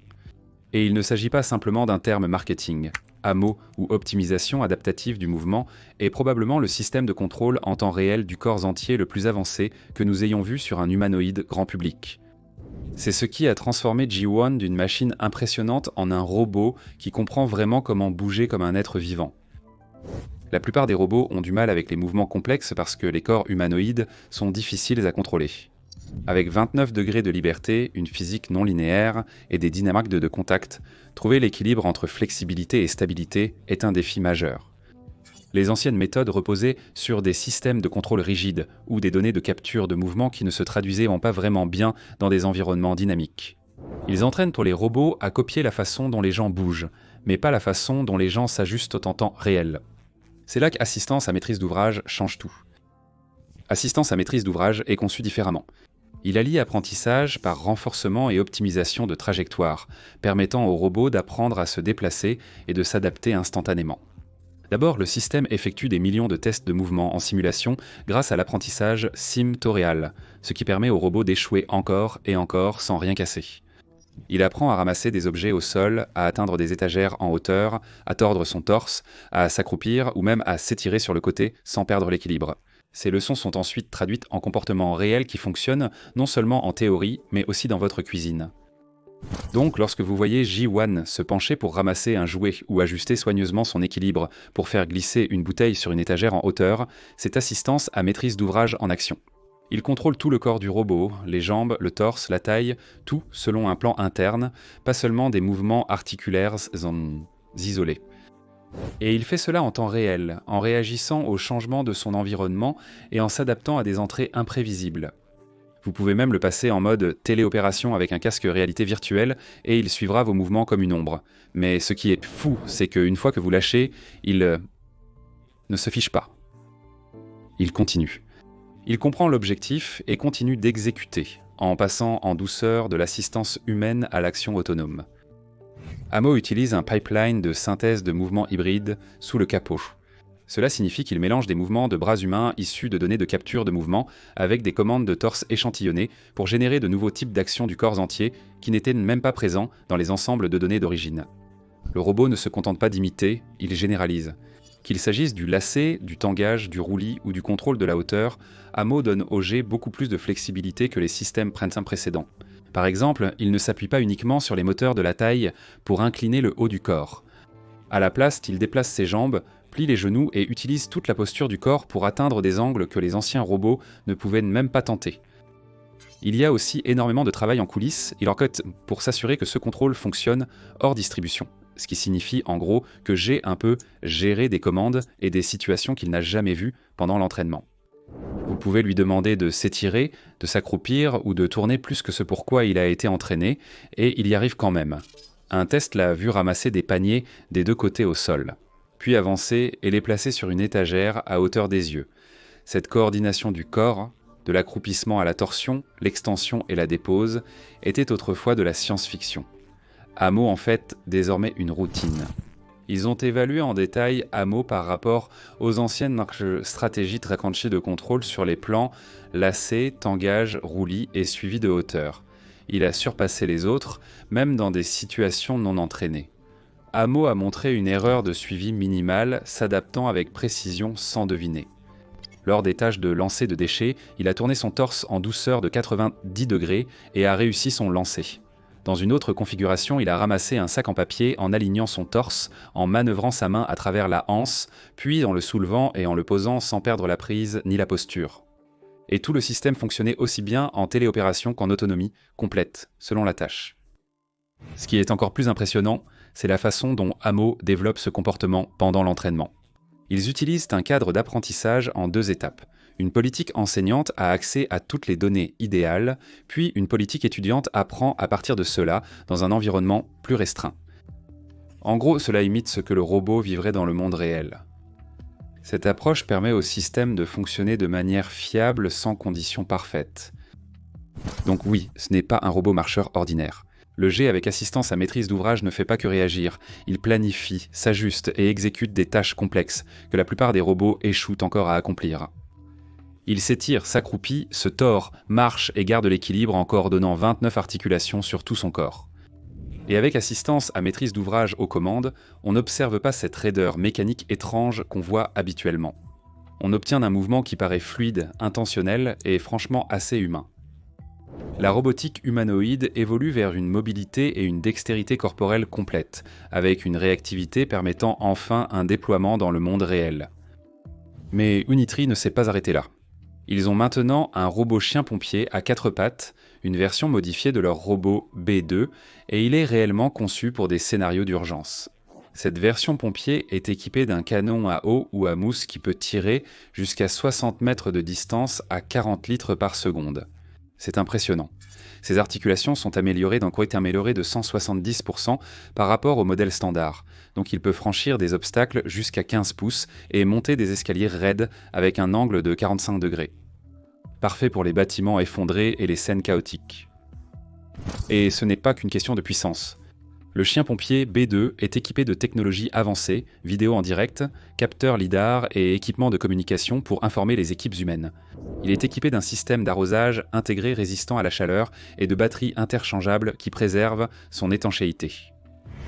Et il ne s'agit pas simplement d'un terme marketing. AMO, ou optimisation adaptative du mouvement, est probablement le système de contrôle en temps réel du corps entier le plus avancé que nous ayons vu sur un humanoïde grand public. C'est ce qui a transformé G1 d'une machine impressionnante en un robot qui comprend vraiment comment bouger comme un être vivant. La plupart des robots ont du mal avec les mouvements complexes parce que les corps humanoïdes sont difficiles à contrôler. Avec 29 degrés de liberté, une physique non linéaire et des dynamiques de contact, trouver l'équilibre entre flexibilité et stabilité est un défi majeur. Les anciennes méthodes reposaient sur des systèmes de contrôle rigides ou des données de capture de mouvements qui ne se traduisaient pas vraiment bien dans des environnements dynamiques. Ils entraînent pour les robots à copier la façon dont les gens bougent, mais pas la façon dont les gens s'ajustent en temps réel. C'est là qu'assistance à maîtrise d'ouvrage change tout. Assistance à maîtrise d'ouvrage est conçu différemment. Il allie apprentissage par renforcement et optimisation de trajectoire, permettant au robot d'apprendre à se déplacer et de s'adapter instantanément. D'abord, le système effectue des millions de tests de mouvement en simulation grâce à l'apprentissage sim-toréal, ce qui permet au robot d'échouer encore et encore sans rien casser. Il apprend à ramasser des objets au sol, à atteindre des étagères en hauteur, à tordre son torse, à s'accroupir ou même à s'étirer sur le côté sans perdre l'équilibre. Ces leçons sont ensuite traduites en comportements réels qui fonctionnent non seulement en théorie, mais aussi dans votre cuisine. Donc, lorsque vous voyez G1 se pencher pour ramasser un jouet ou ajuster soigneusement son équilibre pour faire glisser une bouteille sur une étagère en hauteur, c'est assistance à maîtrise d'ouvrage en action. Il contrôle tout le corps du robot, les jambes, le torse, la taille, tout selon un plan interne, pas seulement des mouvements articulaires isolés. Et il fait cela en temps réel, en réagissant aux changements de son environnement et en s'adaptant à des entrées imprévisibles. Vous pouvez même le passer en mode téléopération avec un casque réalité virtuelle et il suivra vos mouvements comme une ombre. Mais ce qui est fou, c'est qu'une fois que vous lâchez, il ne se fiche pas. Il continue. Il comprend l'objectif et continue d'exécuter, en passant en douceur de l'assistance humaine à l'action autonome. Amo utilise un pipeline de synthèse de mouvements hybrides sous le capot. Cela signifie qu'il mélange des mouvements de bras humains issus de données de capture de mouvements avec des commandes de torse échantillonnées pour générer de nouveaux types d'actions du corps entier qui n'étaient même pas présents dans les ensembles de données d'origine. Le robot ne se contente pas d'imiter, il généralise. Qu'il s'agisse du lacet, du tangage, du roulis ou du contrôle de la hauteur, Amo donne au G beaucoup plus de flexibilité que les systèmes précédents. Par exemple, il ne s'appuie pas uniquement sur les moteurs de la taille pour incliner le haut du corps. À la place, il déplace ses jambes, plie les genoux et utilise toute la posture du corps pour atteindre des angles que les anciens robots ne pouvaient même pas tenter. Il y a aussi énormément de travail en coulisses, il enquête pour s'assurer que ce contrôle fonctionne hors distribution. Ce qui signifie en gros que G un peu géré des commandes et des situations qu'il n'a jamais vues pendant l'entraînement. Vous pouvez lui demander de s'étirer, de s'accroupir ou de tourner plus que ce pour quoi il a été entraîné, et il y arrive quand même. Un test l'a vu ramasser des paniers des deux côtés au sol, puis avancer et les placer sur une étagère à hauteur des yeux. Cette coordination du corps, de l'accroupissement à la torsion, l'extension et la dépose, était autrefois de la science-fiction. Amo en fait désormais une routine. Ils ont évalué en détail Amo par rapport aux anciennes stratégies Drakanchi de contrôle sur les plans lacet, tangage, roulis et suivi de hauteur. Il a surpassé les autres, même dans des situations non entraînées. Amo a montré une erreur de suivi minimale, s'adaptant avec précision sans deviner. Lors des tâches de lancer de déchets, il a tourné son torse en douceur de 90 degrés et a réussi son lancer. Dans une autre configuration, il a ramassé un sac en papier en alignant son torse, en manœuvrant sa main à travers la anse, puis en le soulevant et en le posant sans perdre la prise ni la posture. Et tout le système fonctionnait aussi bien en téléopération qu'en autonomie complète, selon la tâche. Ce qui est encore plus impressionnant, c'est la façon dont Amo développe ce comportement pendant l'entraînement. Ils utilisent un cadre d'apprentissage en 2 étapes. Une politique enseignante a accès à toutes les données idéales, puis une politique étudiante apprend à partir de cela dans un environnement plus restreint. En gros, cela imite ce que le robot vivrait dans le monde réel. Cette approche permet au système de fonctionner de manière fiable sans conditions parfaites. Donc oui, ce n'est pas un robot marcheur ordinaire. Le G avec assistance à maîtrise d'ouvrage ne fait pas que réagir, il planifie, s'ajuste et exécute des tâches complexes que la plupart des robots échouent encore à accomplir. Il s'étire, s'accroupit, se tord, marche et garde l'équilibre en coordonnant 29 articulations sur tout son corps. Et avec assistance à maîtrise d'ouvrage aux commandes, on n'observe pas cette raideur mécanique étrange qu'on voit habituellement. On obtient un mouvement qui paraît fluide, intentionnel et franchement assez humain. La robotique humanoïde évolue vers une mobilité et une dextérité corporelle complète, avec une réactivité permettant enfin un déploiement dans le monde réel. Mais Unitree ne s'est pas arrêté là. Ils ont maintenant un robot chien-pompier à 4 pattes, une version modifiée de leur robot B2, et il est réellement conçu pour des scénarios d'urgence. Cette version pompier est équipée d'un canon à eau ou à mousse qui peut tirer jusqu'à 60 mètres de distance à 40 litres par seconde. C'est impressionnant. Ses articulations sont améliorées d'un côté amélioré de 170% par rapport au modèle standard, donc il peut franchir des obstacles jusqu'à 15 pouces et monter des escaliers raides avec un angle de 45 degrés. Parfait pour les bâtiments effondrés et les scènes chaotiques. Et ce n'est pas qu'une question de puissance. Le chien-pompier B2 est équipé de technologies avancées, vidéo en direct, capteurs lidar et équipements de communication pour informer les équipes humaines. Il est équipé d'un système d'arrosage intégré résistant à la chaleur et de batteries interchangeables qui préservent son étanchéité.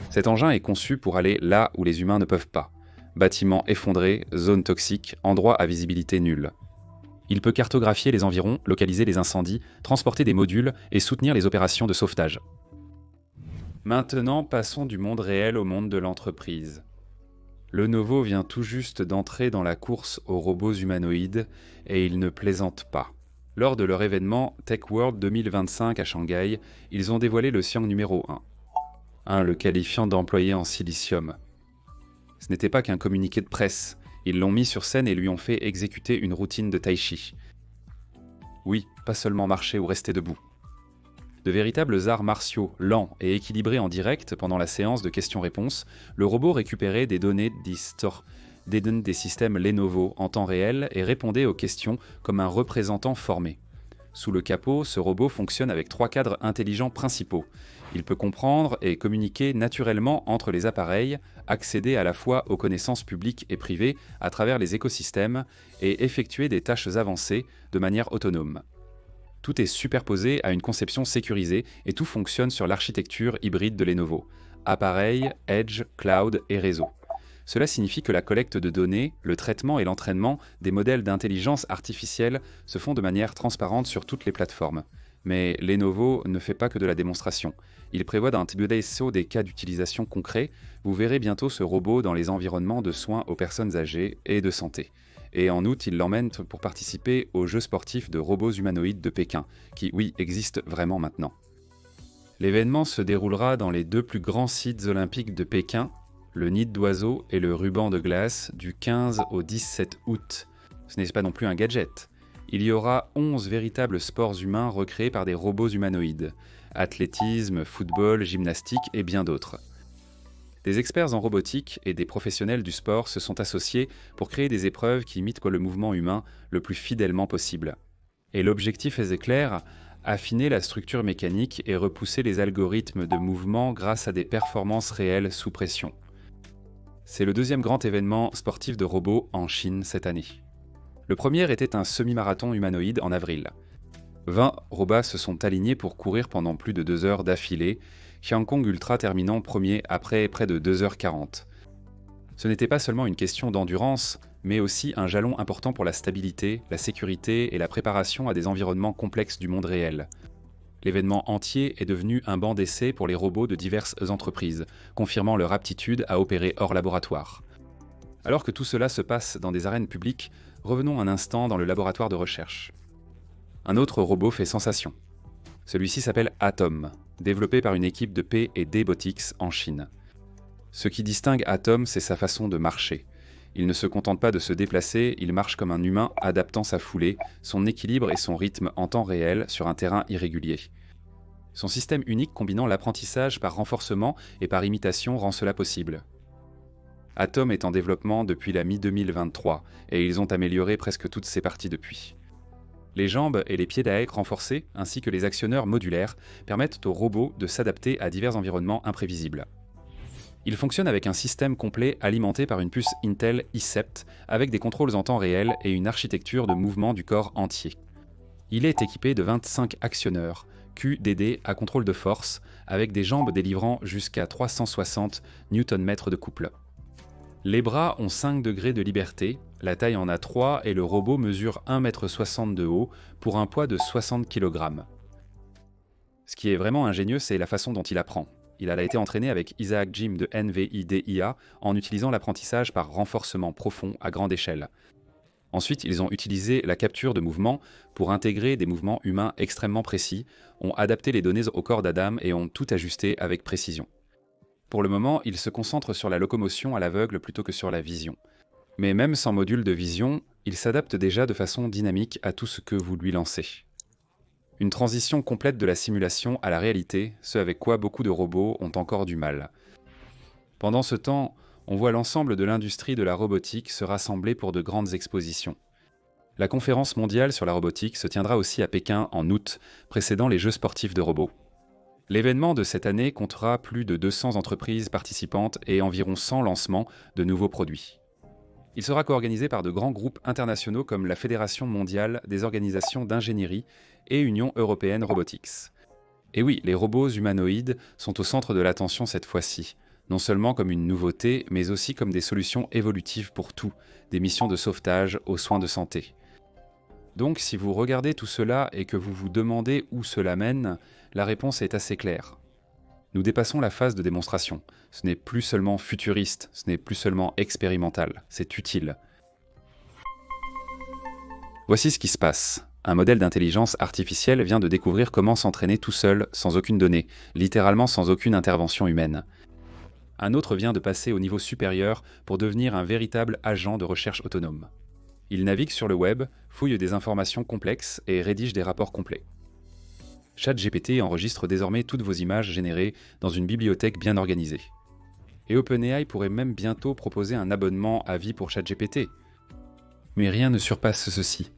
Cet engin est conçu pour aller là où les humains ne peuvent pas. Bâtiments effondrés, zones toxiques, endroits à visibilité nulle. Il peut cartographier les environs, localiser les incendies, transporter des modules et soutenir les opérations de sauvetage. Maintenant, passons du monde réel au monde de l'entreprise. Lenovo vient tout juste d'entrer dans la course aux robots humanoïdes et il ne plaisante pas. Lors de leur événement Tech World 2025 à Shanghai, ils ont dévoilé le Xiang numéro 1, le qualifiant d'employé en silicium. Ce n'était pas qu'un communiqué de presse, ils l'ont mis sur scène et lui ont fait exécuter une routine de tai chi. Oui, pas seulement marcher ou rester debout. De véritables arts martiaux, lents et équilibrés en direct pendant la séance de questions-réponses, le robot récupérait des données des systèmes Lenovo en temps réel et répondait aux questions comme un représentant formé. Sous le capot, ce robot fonctionne avec 3 cadres intelligents principaux. Il peut comprendre et communiquer naturellement entre les appareils, accéder à la fois aux connaissances publiques et privées à travers les écosystèmes et effectuer des tâches avancées de manière autonome. Tout est superposé à une conception sécurisée et tout fonctionne sur l'architecture hybride de Lenovo. Appareil, edge, cloud et réseau. Cela signifie que la collecte de données, le traitement et l'entraînement des modèles d'intelligence artificielle se font de manière transparente sur toutes les plateformes. Mais Lenovo ne fait pas que de la démonstration. Il prévoit d'intégrer des cas d'utilisation concrets. Vous verrez bientôt ce robot dans les environnements de soins aux personnes âgées et de santé. Et en août, il l'emmène pour participer aux Jeux sportifs de robots humanoïdes de Pékin, qui, oui, existent vraiment maintenant. L'événement se déroulera dans les 2 plus grands sites olympiques de Pékin, le nid d'oiseau et le ruban de glace, du 15 au 17 août. Ce n'est pas non plus un gadget. Il y aura 11 véritables sports humains recréés par des robots humanoïdes. Athlétisme, football, gymnastique et bien d'autres. Des experts en robotique et des professionnels du sport se sont associés pour créer des épreuves qui imitent le mouvement humain le plus fidèlement possible. Et l'objectif est clair, affiner la structure mécanique et repousser les algorithmes de mouvement grâce à des performances réelles sous pression. C'est le 2e grand événement sportif de robots en Chine cette année. Le premier était un semi-marathon humanoïde en avril. 20 robots se sont alignés pour courir pendant plus de 2 heures d'affilée, Hyangkong Ultra terminant premier après près de 2h40. Ce n'était pas seulement une question d'endurance, mais aussi un jalon important pour la stabilité, la sécurité et la préparation à des environnements complexes du monde réel. L'événement entier est devenu un banc d'essai pour les robots de diverses entreprises, confirmant leur aptitude à opérer hors laboratoire. Alors que tout cela se passe dans des arènes publiques, revenons un instant dans le laboratoire de recherche. Un autre robot fait sensation. Celui-ci s'appelle Atom, développé par une équipe de P&D Botics en Chine. Ce qui distingue Atom, c'est sa façon de marcher. Il ne se contente pas de se déplacer, il marche comme un humain adaptant sa foulée, son équilibre et son rythme en temps réel sur un terrain irrégulier. Son système unique combinant l'apprentissage par renforcement et par imitation rend cela possible. Atom est en développement depuis la mi-2023 et ils ont amélioré presque toutes ses parties depuis. Les jambes et les pieds d'AEC renforcés, ainsi que les actionneurs modulaires, permettent au robot de s'adapter à divers environnements imprévisibles. Il fonctionne avec un système complet alimenté par une puce Intel i7 avec des contrôles en temps réel et une architecture de mouvement du corps entier. Il est équipé de 25 actionneurs, QDD à contrôle de force, avec des jambes délivrant jusqu'à 360 Nm de couple. Les bras ont 5 degrés de liberté, la taille en a 3 et le robot mesure 1,60 m de haut pour un poids de 60 kg. Ce qui est vraiment ingénieux, c'est la façon dont il apprend. Il a été entraîné avec Isaac Jim de NVIDIA en utilisant l'apprentissage par renforcement profond à grande échelle. Ensuite, ils ont utilisé la capture de mouvements pour intégrer des mouvements humains extrêmement précis, ont adapté les données au corps d'Adam et ont tout ajusté avec précision. Pour le moment, ils se concentrent sur la locomotion à l'aveugle plutôt que sur la vision. Mais même sans module de vision, il s'adapte déjà de façon dynamique à tout ce que vous lui lancez. Une transition complète de la simulation à la réalité, ce avec quoi beaucoup de robots ont encore du mal. Pendant ce temps, on voit l'ensemble de l'industrie de la robotique se rassembler pour de grandes expositions. La conférence mondiale sur la robotique se tiendra aussi à Pékin en août, précédant les Jeux sportifs de robots. L'événement de cette année comptera plus de 200 entreprises participantes et environ 100 lancements de nouveaux produits. Il sera co-organisé par de grands groupes internationaux comme la Fédération mondiale des organisations d'ingénierie et Union européenne robotics. Et oui, les robots humanoïdes sont au centre de l'attention cette fois-ci, non seulement comme une nouveauté, mais aussi comme des solutions évolutives pour tout, des missions de sauvetage aux soins de santé. Donc si vous regardez tout cela et que vous vous demandez où cela mène, la réponse est assez claire. Nous dépassons la phase de démonstration. Ce n'est plus seulement futuriste, ce n'est plus seulement expérimental, c'est utile. Voici ce qui se passe. un modèle d'intelligence artificielle vient de découvrir comment s'entraîner tout seul, sans aucune donnée, littéralement sans aucune intervention humaine. Un autre vient de passer au niveau supérieur pour devenir un véritable agent de recherche autonome. Il navigue sur le web, fouille des informations complexes et rédige des rapports complets. ChatGPT enregistre désormais toutes vos images générées dans une bibliothèque bien organisée. Et OpenAI pourrait même bientôt proposer un abonnement à vie pour ChatGPT. Mais rien ne surpasse ceci.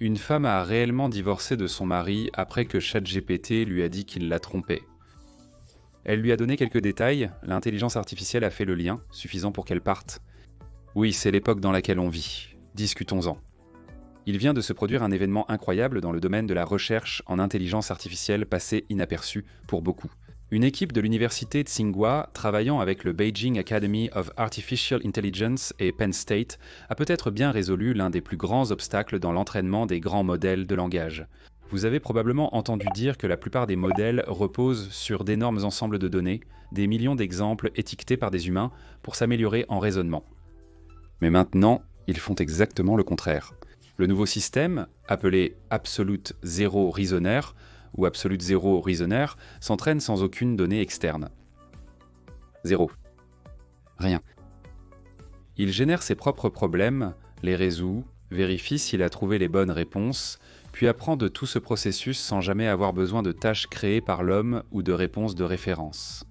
Une femme a réellement divorcé de son mari après que ChatGPT lui a dit qu'il la trompait. Elle lui a donné quelques détails, l'intelligence artificielle a fait le lien, suffisant pour qu'elle parte. Oui, c'est l'époque dans laquelle on vit. Discutons-en. Il vient de se produire un événement incroyable dans le domaine de la recherche en intelligence artificielle passé inaperçu pour beaucoup. Une équipe de l'université Tsinghua, travaillant avec le Beijing Academy of Artificial Intelligence et Penn State, a peut-être bien résolu l'un des plus grands obstacles dans l'entraînement des grands modèles de langage. Vous avez probablement entendu dire que la plupart des modèles reposent sur d'énormes ensembles de données, des millions d'exemples étiquetés par des humains pour s'améliorer en raisonnement. Mais maintenant, ils font exactement le contraire. Le nouveau système, appelé Absolute Zero Reasoner, ou Absolute Zero Reasoner, s'entraîne sans aucune donnée externe. Zéro. Rien. Il génère ses propres problèmes, les résout, vérifie s'il a trouvé les bonnes réponses, puis apprend de tout ce processus sans jamais avoir besoin de tâches créées par l'homme ou de réponses de référence.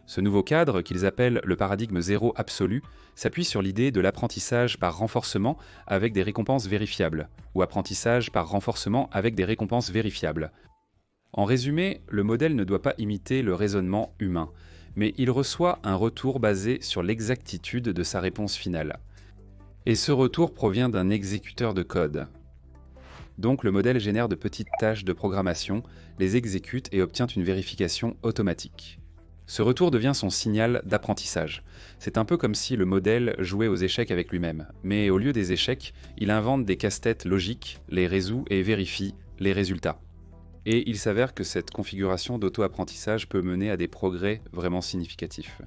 Ce nouveau cadre, qu'ils appellent le paradigme zéro absolu, s'appuie sur l'idée de l'apprentissage par renforcement avec des récompenses vérifiables, ou apprentissage par renforcement avec des récompenses vérifiables. En résumé, le modèle ne doit pas imiter le raisonnement humain, mais il reçoit un retour basé sur l'exactitude de sa réponse finale. Et ce retour provient d'un exécuteur de code. Donc le modèle génère de petites tâches de programmation, les exécute et obtient une vérification automatique. Ce retour devient son signal d'apprentissage. C'est un peu comme si le modèle jouait aux échecs avec lui-même, mais au lieu des échecs, il invente des casse-têtes logiques, les résout et vérifie les résultats. Et il s'avère que cette configuration d'auto-apprentissage peut mener à des progrès vraiment significatifs.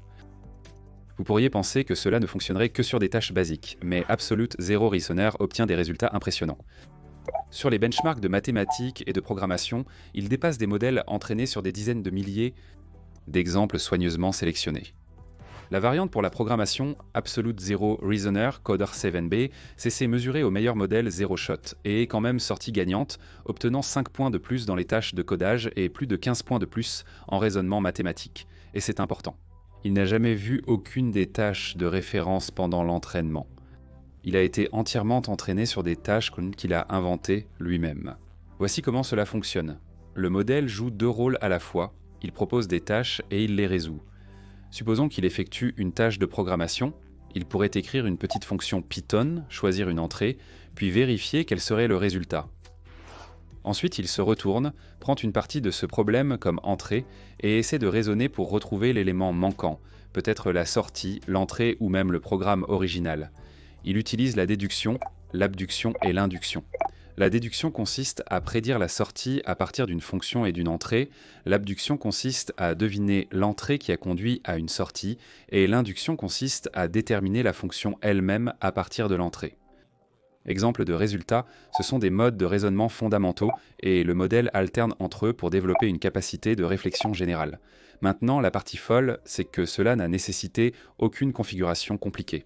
Vous pourriez penser que cela ne fonctionnerait que sur des tâches basiques, mais Absolute Zero Reasoner obtient des résultats impressionnants. Sur les benchmarks de mathématiques et de programmation, il dépasse des modèles entraînés sur des dizaines de milliers d'exemples soigneusement sélectionnés. La variante pour la programmation Absolute Zero Reasoner Coder 7B s'est mesurée au meilleur modèle Zero Shot et est quand même sortie gagnante, obtenant 5 points de plus dans les tâches de codage et plus de 15 points de plus en raisonnement mathématique. Et c'est important. Il n'a jamais vu aucune des tâches de référence pendant l'entraînement. Il a été entièrement entraîné sur des tâches qu'il a inventées lui-même. Voici comment cela fonctionne. Le modèle joue 2 rôles à la fois, il propose des tâches et il les résout. Supposons qu'il effectue une tâche de programmation, il pourrait écrire une petite fonction Python, choisir une entrée, puis vérifier quel serait le résultat. Ensuite, il se retourne, prend une partie de ce problème comme entrée et essaie de raisonner pour retrouver l'élément manquant, peut-être la sortie, l'entrée ou même le programme original. Il utilise la déduction, l'abduction et l'induction. La déduction consiste à prédire la sortie à partir d'une fonction et d'une entrée, l'abduction consiste à deviner l'entrée qui a conduit à une sortie, et l'induction consiste à déterminer la fonction elle-même à partir de l'entrée. Exemple de résultats, ce sont des modes de raisonnement fondamentaux, et le modèle alterne entre eux pour développer une capacité de réflexion générale. Maintenant, la partie folle, c'est que cela n'a nécessité aucune configuration compliquée.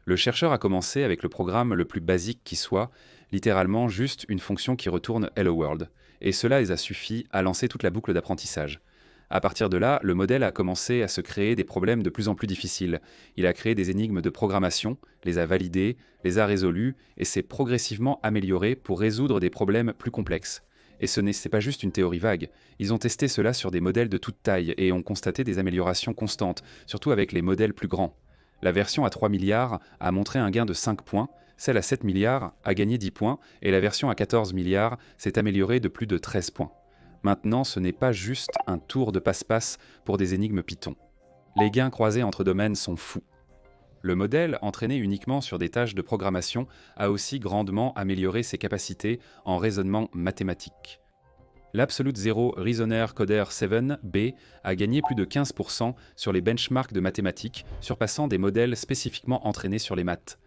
Le chercheur a commencé avec le programme le plus basique qui soit, littéralement juste une fonction qui retourne Hello World, et cela les a suffi à lancer toute la boucle d'apprentissage. À partir de là, le modèle a commencé à se créer des problèmes de plus en plus difficiles. Il a créé des énigmes de programmation, les a validées, les a résolues, et s'est progressivement amélioré pour résoudre des problèmes plus complexes. Et c'est pas juste une théorie vague. Ils ont testé cela sur des modèles de toute taille et ont constaté des améliorations constantes, surtout avec les modèles plus grands. La version à 3 milliards a montré un gain de 5 points, celle à 7 milliards a gagné 10 points et la version à 14 milliards s'est améliorée de plus de 13 points. Maintenant, ce n'est pas juste un tour de passe-passe pour des énigmes Python. Les gains croisés entre domaines sont fous. Le modèle, entraîné uniquement sur des tâches de programmation, a aussi grandement amélioré ses capacités en raisonnement mathématique. L'Absolute Zero Reasoner Coder 7B a gagné plus de 15% sur les benchmarks de mathématiques, surpassant des modèles spécifiquement entraînés sur les maths.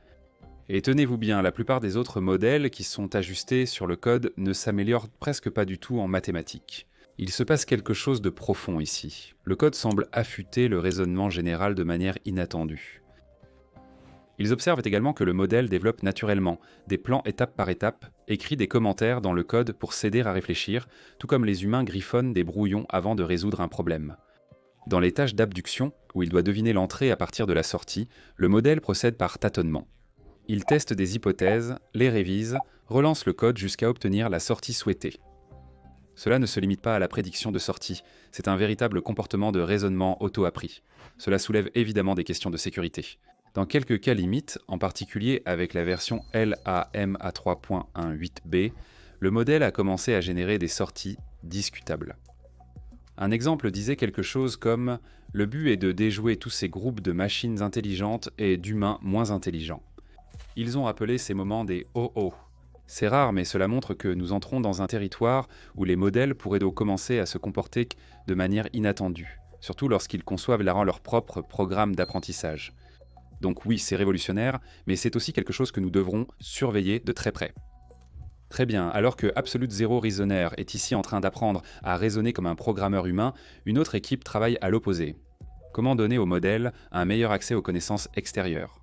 Et tenez-vous bien, la plupart des autres modèles qui sont ajustés sur le code ne s'améliorent presque pas du tout en mathématiques. Il se passe quelque chose de profond ici. Le code semble affûter le raisonnement général de manière inattendue. Ils observent également que le modèle développe naturellement des plans étape par étape, écrit des commentaires dans le code pour s'aider à réfléchir, tout comme les humains griffonnent des brouillons avant de résoudre un problème. Dans les tâches d'abduction, où il doit deviner l'entrée à partir de la sortie, le modèle procède par tâtonnement. Il teste des hypothèses, les révise, relance le code jusqu'à obtenir la sortie souhaitée. Cela ne se limite pas à la prédiction de sortie, c'est un véritable comportement de raisonnement auto-appris. Cela soulève évidemment des questions de sécurité. Dans quelques cas limites, en particulier avec la version LAMA 3.18b, le modèle a commencé à générer des sorties discutables. Un exemple disait quelque chose comme « Le but est de déjouer tous ces groupes de machines intelligentes et d'humains moins intelligents ». Ils ont appelé ces moments des « oh-oh ». C'est rare, mais cela montre que nous entrons dans un territoire où les modèles pourraient donc commencer à se comporter de manière inattendue, surtout lorsqu'ils conçoivent leur propre programme d'apprentissage. Donc oui, c'est révolutionnaire, mais c'est aussi quelque chose que nous devrons surveiller de très près. Très bien, alors que Absolute Zero Reasoner est ici en train d'apprendre à raisonner comme un programmeur humain, une autre équipe travaille à l'opposé. Comment donner au modèle un meilleur accès aux connaissances extérieures ?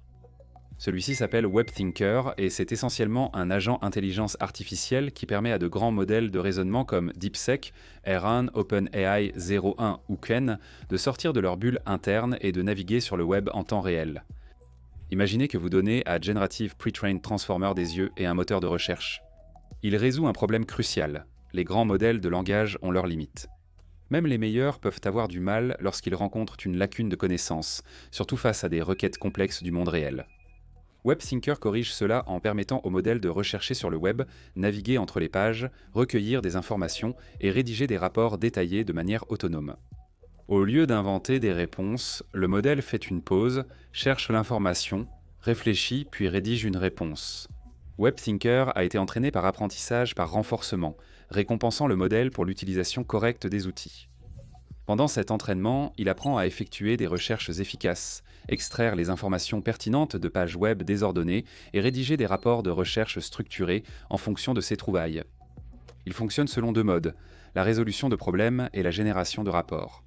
Celui-ci s'appelle WebThinker et c'est essentiellement un agent intelligence artificielle qui permet à de grands modèles de raisonnement comme DeepSeek, R1, OpenAI 01 ou Qwen de sortir de leur bulle interne et de naviguer sur le web en temps réel. Imaginez que vous donnez à Generative Pre-trained Transformer des yeux et un moteur de recherche. Il résout un problème crucial. Les grands modèles de langage ont leurs limites. Même les meilleurs peuvent avoir du mal lorsqu'ils rencontrent une lacune de connaissances, surtout face à des requêtes complexes du monde réel. WebThinker corrige cela en permettant au modèle de rechercher sur le web, naviguer entre les pages, recueillir des informations et rédiger des rapports détaillés de manière autonome. Au lieu d'inventer des réponses, le modèle fait une pause, cherche l'information, réfléchit puis rédige une réponse. WebThinker a été entraîné par apprentissage par renforcement, récompensant le modèle pour l'utilisation correcte des outils. Pendant cet entraînement, il apprend à effectuer des recherches efficaces, extraire les informations pertinentes de pages web désordonnées et rédiger des rapports de recherche structurés en fonction de ses trouvailles. Il fonctionne selon deux modes, la résolution de problèmes et la génération de rapports.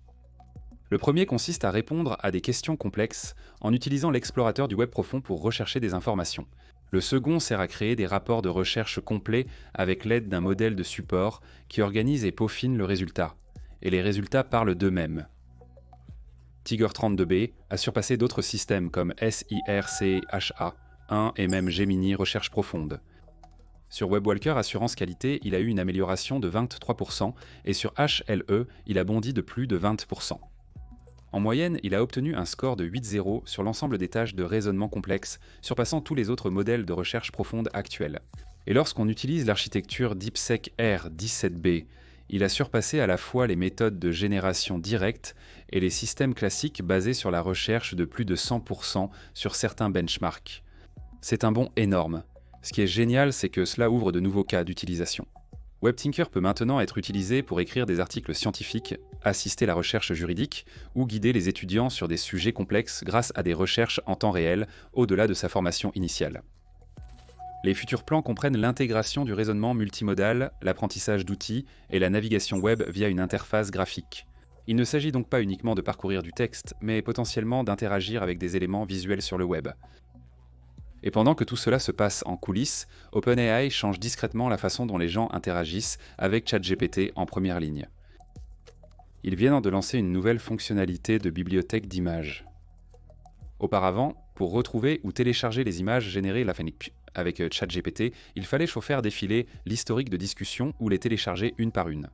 Le premier consiste à répondre à des questions complexes en utilisant l'explorateur du web profond pour rechercher des informations. Le second sert à créer des rapports de recherche complets avec l'aide d'un modèle de support qui organise et peaufine le résultat. Et les résultats parlent d'eux-mêmes. Tiger32b a surpassé d'autres systèmes comme SIRCHA1 et même Gemini Recherche Profonde. Sur WebWalker Assurance Qualité, il a eu une amélioration de 23% et sur HLE, il a bondi de plus de 20%. En moyenne, il a obtenu un score de 8.0 sur l'ensemble des tâches de raisonnement complexe, surpassant tous les autres modèles de recherche profonde actuels. Et lorsqu'on utilise l'architecture DeepSeek R17b, il a surpassé à la fois les méthodes de génération directe et les systèmes classiques basés sur la recherche de plus de 100% sur certains benchmarks. C'est un bond énorme. Ce qui est génial, c'est que cela ouvre de nouveaux cas d'utilisation. WebThinker peut maintenant être utilisé pour écrire des articles scientifiques, assister la recherche juridique ou guider les étudiants sur des sujets complexes grâce à des recherches en temps réel au-delà de sa formation initiale. Les futurs plans comprennent l'intégration du raisonnement multimodal, l'apprentissage d'outils et la navigation web via une interface graphique. Il ne s'agit donc pas uniquement de parcourir du texte, mais potentiellement d'interagir avec des éléments visuels sur le web. Et pendant que tout cela se passe en coulisses, OpenAI change discrètement la façon dont les gens interagissent avec ChatGPT en première ligne. Ils viennent de lancer une nouvelle fonctionnalité de bibliothèque d'images. Auparavant, pour retrouver ou télécharger les images générées avec ChatGPT, il fallait faire défiler l'historique de discussion ou les télécharger une par une.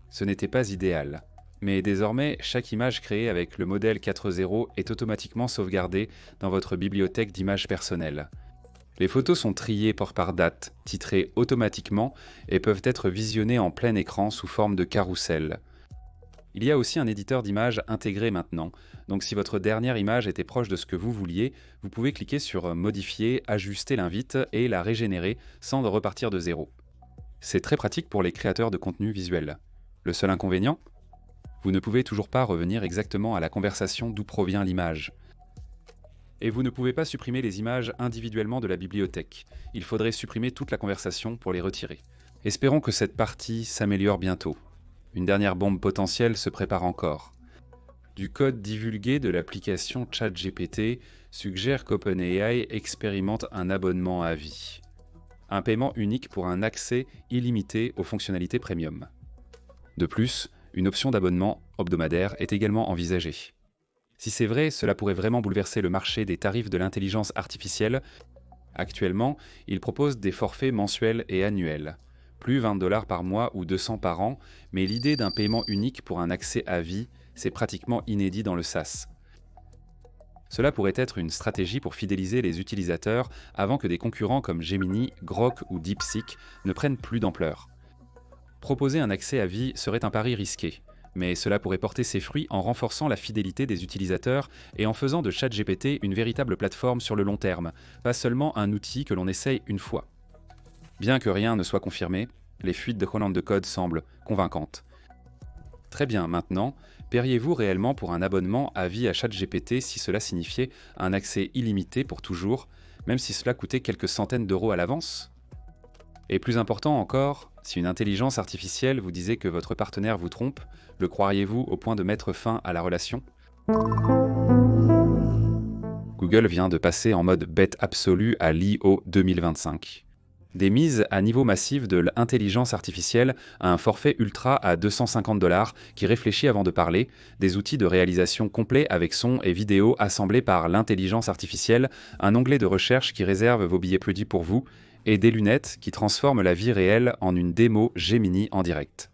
Ce n'était pas idéal. Mais désormais, chaque image créée avec le modèle 4.0 est automatiquement sauvegardée dans votre bibliothèque d'images personnelles. Les photos sont triées par date, titrées automatiquement et peuvent être visionnées en plein écran sous forme de carrousel. Il y a aussi un éditeur d'images intégré maintenant, donc si votre dernière image était proche de ce que vous vouliez, vous pouvez cliquer sur « Modifier », ajuster l'invite et la régénérer sans repartir de zéro. C'est très pratique pour les créateurs de contenu visuel. Le seul inconvénient ? Vous ne pouvez toujours pas revenir exactement à la conversation d'où provient l'image. Et vous ne pouvez pas supprimer les images individuellement de la bibliothèque. Il faudrait supprimer toute la conversation pour les retirer. Espérons que cette partie s'améliore bientôt. Une dernière bombe potentielle se prépare encore. Du code divulgué de l'application ChatGPT suggère qu'OpenAI expérimente un abonnement à vie. Un paiement unique pour un accès illimité aux fonctionnalités premium. De plus, une option d'abonnement hebdomadaire est également envisagée. Si c'est vrai, cela pourrait vraiment bouleverser le marché des tarifs de l'intelligence artificielle. Actuellement, il propose des forfaits mensuels et annuels. Plus 20$ par mois ou 200 par an, mais l'idée d'un paiement unique pour un accès à vie, c'est pratiquement inédit dans le SaaS. Cela pourrait être une stratégie pour fidéliser les utilisateurs avant que des concurrents comme Gemini, Grok ou DeepSeek ne prennent plus d'ampleur. Proposer un accès à vie serait un pari risqué, mais cela pourrait porter ses fruits en renforçant la fidélité des utilisateurs et en faisant de ChatGPT une véritable plateforme sur le long terme, pas seulement un outil que l'on essaye une fois. Bien que rien ne soit confirmé, les fuites de colonnes de code semblent convaincantes. Très bien, maintenant, paieriez-vous réellement pour un abonnement à vie à ChatGPT si cela signifiait un accès illimité pour toujours, même si cela coûtait quelques centaines d'euros à l'avance ? Et plus important encore, si une intelligence artificielle vous disait que votre partenaire vous trompe, le croiriez-vous au point de mettre fin à la relation ? Google vient de passer en mode bête absolue à l'I.O. 2025. Des mises à niveau massif de l'intelligence artificielle à un forfait ultra à 250$ qui réfléchit avant de parler, des outils de réalisation complets avec son et vidéo assemblés par l'intelligence artificielle, un onglet de recherche qui réserve vos billets plus dits pour vous, et des lunettes qui transforment la vie réelle en une démo Gemini en direct.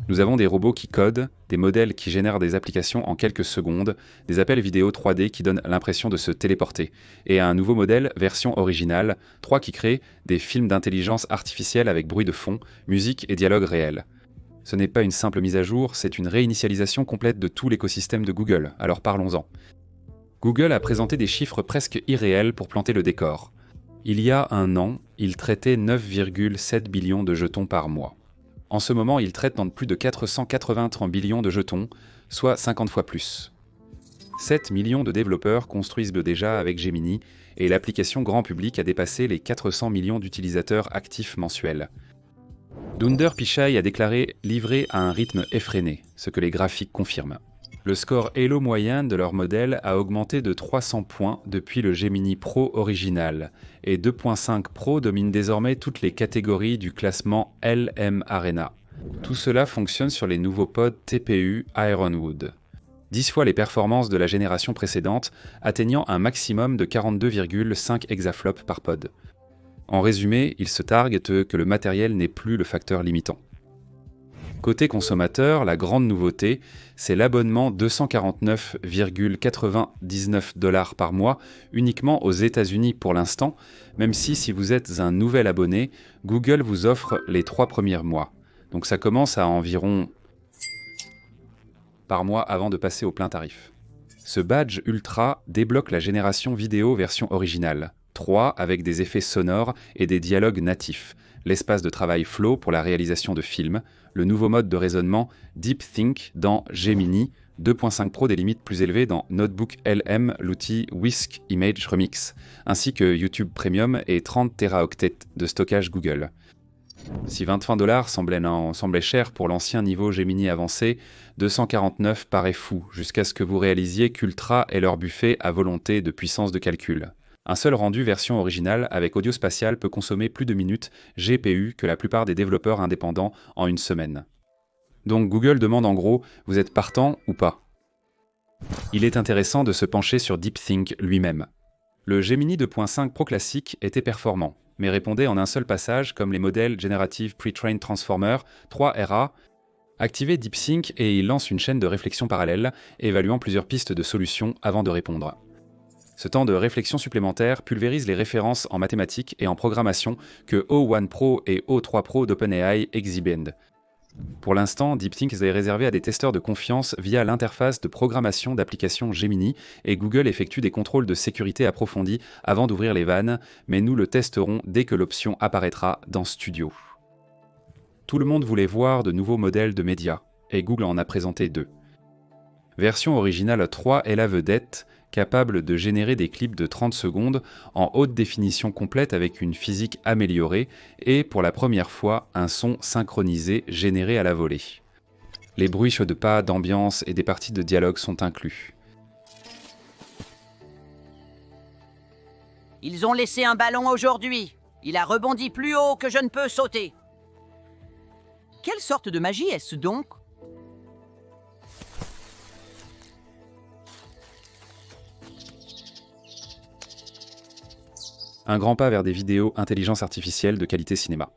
Nous avons des robots qui codent, des modèles qui génèrent des applications en quelques secondes, des appels vidéo 3D qui donnent l'impression de se téléporter, et un nouveau modèle, version originale, 3 qui crée des films d'intelligence artificielle avec bruit de fond, musique et dialogue réels. Ce n'est pas une simple mise à jour, c'est une réinitialisation complète de tout l'écosystème de Google, alors parlons-en. Google a présenté des chiffres presque irréels pour planter le décor. Il y a un an, il traitait 9,7 billions de jetons par mois. En ce moment, il traite dans plus de 483 billions de jetons, soit 50 fois plus. 7 millions de développeurs construisent-le déjà avec Gemini, et l'application grand public a dépassé les 400 millions d'utilisateurs actifs mensuels. Sundar Pichai a déclaré livrer à un rythme effréné, ce que les graphiques confirment. Le score Elo moyen de leur modèle a augmenté de 300 points depuis le Gemini Pro original, et 2.5 Pro domine désormais toutes les catégories du classement LM Arena. Tout cela fonctionne sur les nouveaux pods TPU Ironwood. 10 fois les performances de la génération précédente, atteignant un maximum de 42,5 exaflops par pod. En résumé, il se targue que le matériel n'est plus le facteur limitant. Côté consommateur, la grande nouveauté, c'est l'abonnement 249,99$ par mois uniquement aux États-Unis pour l'instant, même si vous êtes un nouvel abonné, Google vous offre les 3 premiers mois. Donc ça commence à environ par mois avant de passer au plein tarif. Ce badge Ultra débloque la génération vidéo version originale, 3 avec des effets sonores et des dialogues natifs, l'espace de travail Flow pour la réalisation de films, le nouveau mode de raisonnement DeepThink dans Gemini, 2.5 Pro des limites plus élevées dans Notebook LM, l'outil Whisk Image Remix, ainsi que YouTube Premium et 30 Teraoctets de stockage Google. Si 25$ semblait cher pour l'ancien niveau Gemini avancé, 249 paraît fou, jusqu'à ce que vous réalisiez qu'Ultra est leur buffet à volonté de puissance de calcul. Un seul rendu version originale avec audio spatial peut consommer plus de minutes GPU que la plupart des développeurs indépendants en une semaine. Donc Google demande en gros, vous êtes partant ou pas ? Il est intéressant de se pencher sur DeepThink lui-même. Le Gemini 2.5 Pro classique était performant, mais répondait en un seul passage comme les modèles Generative Pre-trained Transformer 3RA. Activez DeepThink et il lance une chaîne de réflexion parallèle, évaluant plusieurs pistes de solutions avant de répondre. Ce temps de réflexion supplémentaire pulvérise les références en mathématiques et en programmation que O1 Pro et O3 Pro d'OpenAI exhibent. Pour l'instant, DeepThink est réservé à des testeurs de confiance via l'interface de programmation d'applications Gemini et Google effectue des contrôles de sécurité approfondis avant d'ouvrir les vannes, mais nous le testerons dès que l'option apparaîtra dans Studio. Tout le monde voulait voir de nouveaux modèles de médias, et Google en a présenté 2. Version originale 3 est la vedette, capable de générer des clips de 30 secondes en haute définition complète avec une physique améliorée et, pour la première fois, un son synchronisé généré à la volée. Les bruits chauds de pas, d'ambiance et des parties de dialogue sont inclus. Ils ont laissé un ballon aujourd'hui. Il a rebondi plus haut que je ne peux sauter. Quelle sorte de magie est-ce donc ? Un grand pas vers des vidéos intelligence artificielle de qualité cinéma.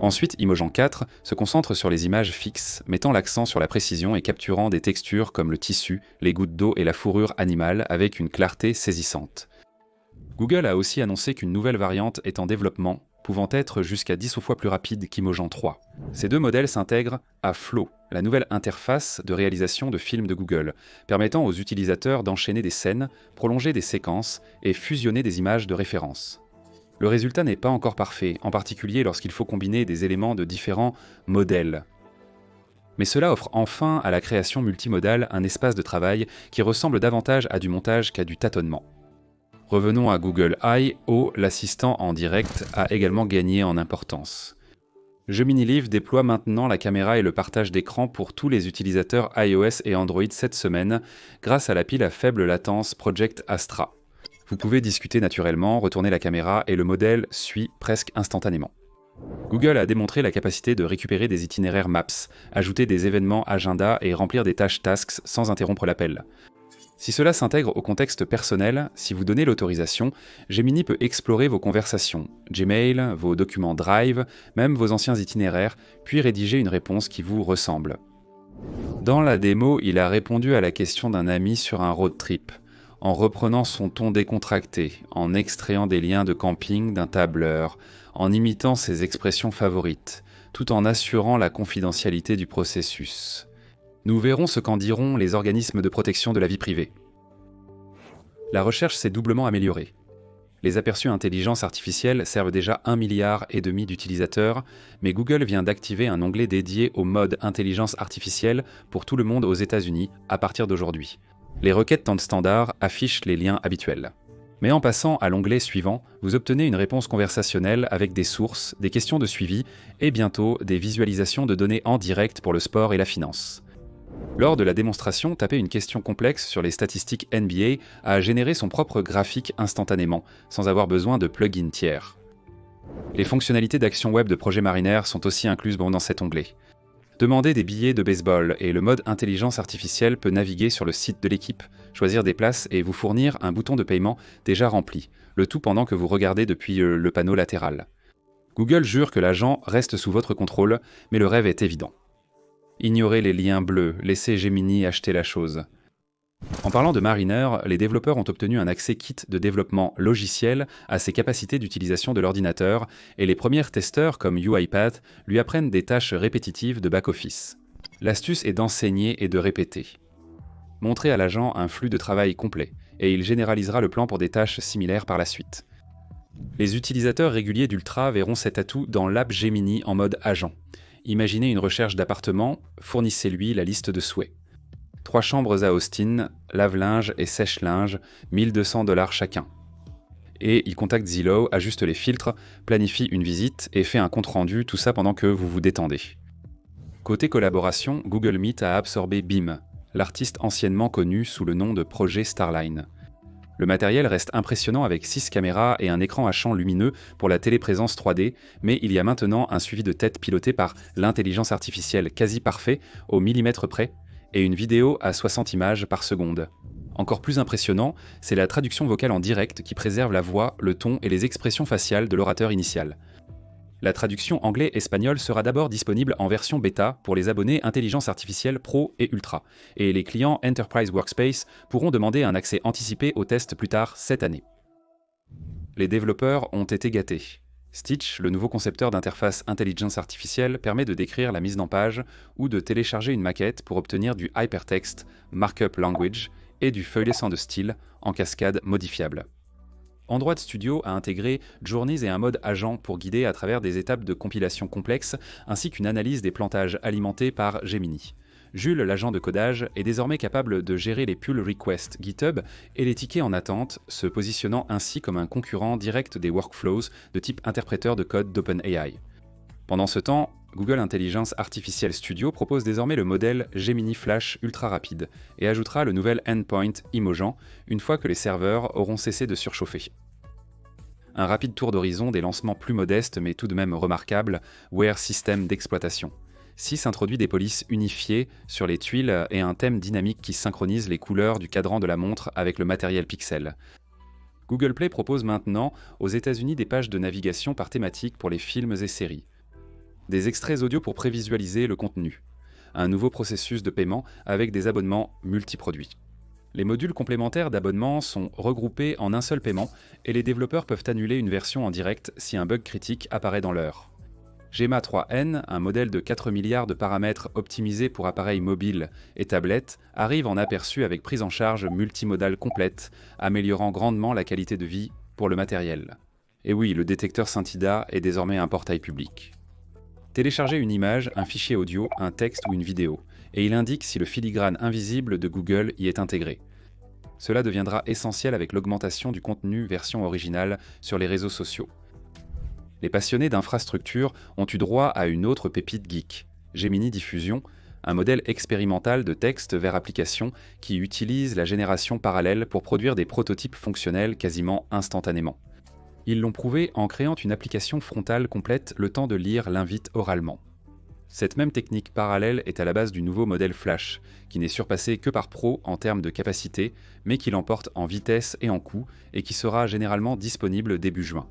Ensuite, Imogen 4 se concentre sur les images fixes, mettant l'accent sur la précision et capturant des textures comme le tissu, les gouttes d'eau et la fourrure animale avec une clarté saisissante. Google a aussi annoncé qu'une nouvelle variante est en développement, pouvant être jusqu'à 10 fois plus rapide qu'Imogen 3. Ces deux modèles s'intègrent à Flow, la nouvelle interface de réalisation de films de Google, permettant aux utilisateurs d'enchaîner des scènes, prolonger des séquences et fusionner des images de référence. Le résultat n'est pas encore parfait, en particulier lorsqu'il faut combiner des éléments de différents modèles. Mais cela offre enfin à la création multimodale un espace de travail qui ressemble davantage à du montage qu'à du tâtonnement. Revenons à Google I.O., l'assistant en direct a également gagné en importance. Gemini Live déploie maintenant la caméra et le partage d'écran pour tous les utilisateurs iOS et Android cette semaine grâce à la pile à faible latence Project Astra. Vous pouvez discuter naturellement, retourner la caméra et le modèle suit presque instantanément. Google a démontré la capacité de récupérer des itinéraires Maps, ajouter des événements agenda et remplir des tâches Tasks sans interrompre l'appel. Si cela s'intègre au contexte personnel, si vous donnez l'autorisation, Gemini peut explorer vos conversations, Gmail, vos documents Drive, même vos anciens itinéraires, puis rédiger une réponse qui vous ressemble. Dans la démo, il a répondu à la question d'un ami sur un road trip, en reprenant son ton décontracté, en extrayant des liens de camping d'un tableur, en imitant ses expressions favorites, tout en assurant la confidentialité du processus. Nous verrons ce qu'en diront les organismes de protection de la vie privée. La recherche s'est doublement améliorée. Les aperçus intelligence artificielle servent déjà 1,5 milliard d'utilisateurs, mais Google vient d'activer un onglet dédié au mode intelligence artificielle pour tout le monde aux États-Unis à partir d'aujourd'hui. Les requêtes temps standard affichent les liens habituels. Mais en passant à l'onglet suivant, vous obtenez une réponse conversationnelle avec des sources, des questions de suivi et bientôt des visualisations de données en direct pour le sport et la finance. Lors de la démonstration, taper une question complexe sur les statistiques NBA a généré son propre graphique instantanément, sans avoir besoin de plugins tiers. Les fonctionnalités d'action web de Projet Mariner sont aussi incluses dans cet onglet. Demandez des billets de baseball et le mode intelligence artificielle peut naviguer sur le site de l'équipe, choisir des places et vous fournir un bouton de paiement déjà rempli, le tout pendant que vous regardez depuis le panneau latéral. Google jure que l'agent reste sous votre contrôle, mais le rêve est évident. Ignorez les liens bleus, laissez Gemini acheter la chose. En parlant de Mariner, les développeurs ont obtenu un accès kit de développement logiciel à ses capacités d'utilisation de l'ordinateur et les premiers testeurs comme UiPath lui apprennent des tâches répétitives de back-office. L'astuce est d'enseigner et de répéter. Montrez à l'agent un flux de travail complet et il généralisera le plan pour des tâches similaires par la suite. Les utilisateurs réguliers d'Ultra verront cet atout dans l'app Gemini en mode agent. Imaginez une recherche d'appartement, fournissez-lui la liste de souhaits. 3 chambres à Austin, lave-linge et sèche-linge, $1,200 chacun. Et il contacte Zillow, ajuste les filtres, planifie une visite et fait un compte-rendu, tout ça pendant que vous vous détendez. Côté collaboration, Google Meet a absorbé Bim, l'artiste anciennement connu sous le nom de Projet Starline. Le matériel reste impressionnant avec 6 caméras et un écran à champ lumineux pour la téléprésence 3D, mais il y a maintenant un suivi de tête piloté par l'intelligence artificielle quasi parfait au millimètre près et une vidéo à 60 images par seconde. Encore plus impressionnant, c'est la traduction vocale en direct qui préserve la voix, le ton et les expressions faciales de l'orateur initial. La traduction anglais-espagnol sera d'abord disponible en version bêta pour les abonnés Intelligence Artificielle Pro et Ultra, et les clients Enterprise Workspace pourront demander un accès anticipé au test plus tard cette année. Les développeurs ont été gâtés. Stitch, le nouveau concepteur d'interface intelligence artificielle, permet de décrire la mise en page ou de télécharger une maquette pour obtenir du hypertext, markup language et du feuillet de style en cascade modifiable. Android Studio a intégré Journeys et un mode agent pour guider à travers des étapes de compilation complexes, ainsi qu'une analyse des plantages alimentés par Gemini. Jules, l'agent de codage, est désormais capable de gérer les pull requests GitHub et les tickets en attente, se positionnant ainsi comme un concurrent direct des workflows de type interpréteur de code d'OpenAI. Pendant ce temps, Google Intelligence Artificial Studio propose désormais le modèle Gemini Flash ultra rapide et ajoutera le nouvel endpoint Imogen une fois que les serveurs auront cessé de surchauffer. Un rapide tour d'horizon des lancements plus modestes mais tout de même remarquables, Wear System d'exploitation. 6 introduit des polices unifiées sur les tuiles et un thème dynamique qui synchronise les couleurs du cadran de la montre avec le matériel Pixel. Google Play propose maintenant aux États-Unis des pages de navigation par thématique pour les films et séries. Des extraits audio pour prévisualiser le contenu. Un nouveau processus de paiement avec des abonnements multiproduits. Les modules complémentaires d'abonnement sont regroupés en un seul paiement et les développeurs peuvent annuler une version en direct si un bug critique apparaît dans l'heure. Gemma 3N, un modèle de 4 milliards de paramètres optimisés pour appareils mobiles et tablettes, arrive en aperçu avec prise en charge multimodale complète, améliorant grandement la qualité de vie pour le matériel. Et oui, le détecteur Scintida est désormais un portail public. Téléchargez une image, un fichier audio, un texte ou une vidéo, et il indique si le filigrane invisible de Google y est intégré. Cela deviendra essentiel avec l'augmentation du contenu version originale sur les réseaux sociaux. Les passionnés d'infrastructure ont eu droit à une autre pépite geek, Gemini Diffusion, un modèle expérimental de texte vers application qui utilise la génération parallèle pour produire des prototypes fonctionnels quasiment instantanément. Ils l'ont prouvé en créant une application frontale complète le temps de lire l'invite oralement. Cette même technique parallèle est à la base du nouveau modèle Flash, qui n'est surpassé que par Pro en termes de capacité, mais qui l'emporte en vitesse et en coût, et qui sera généralement disponible début juin.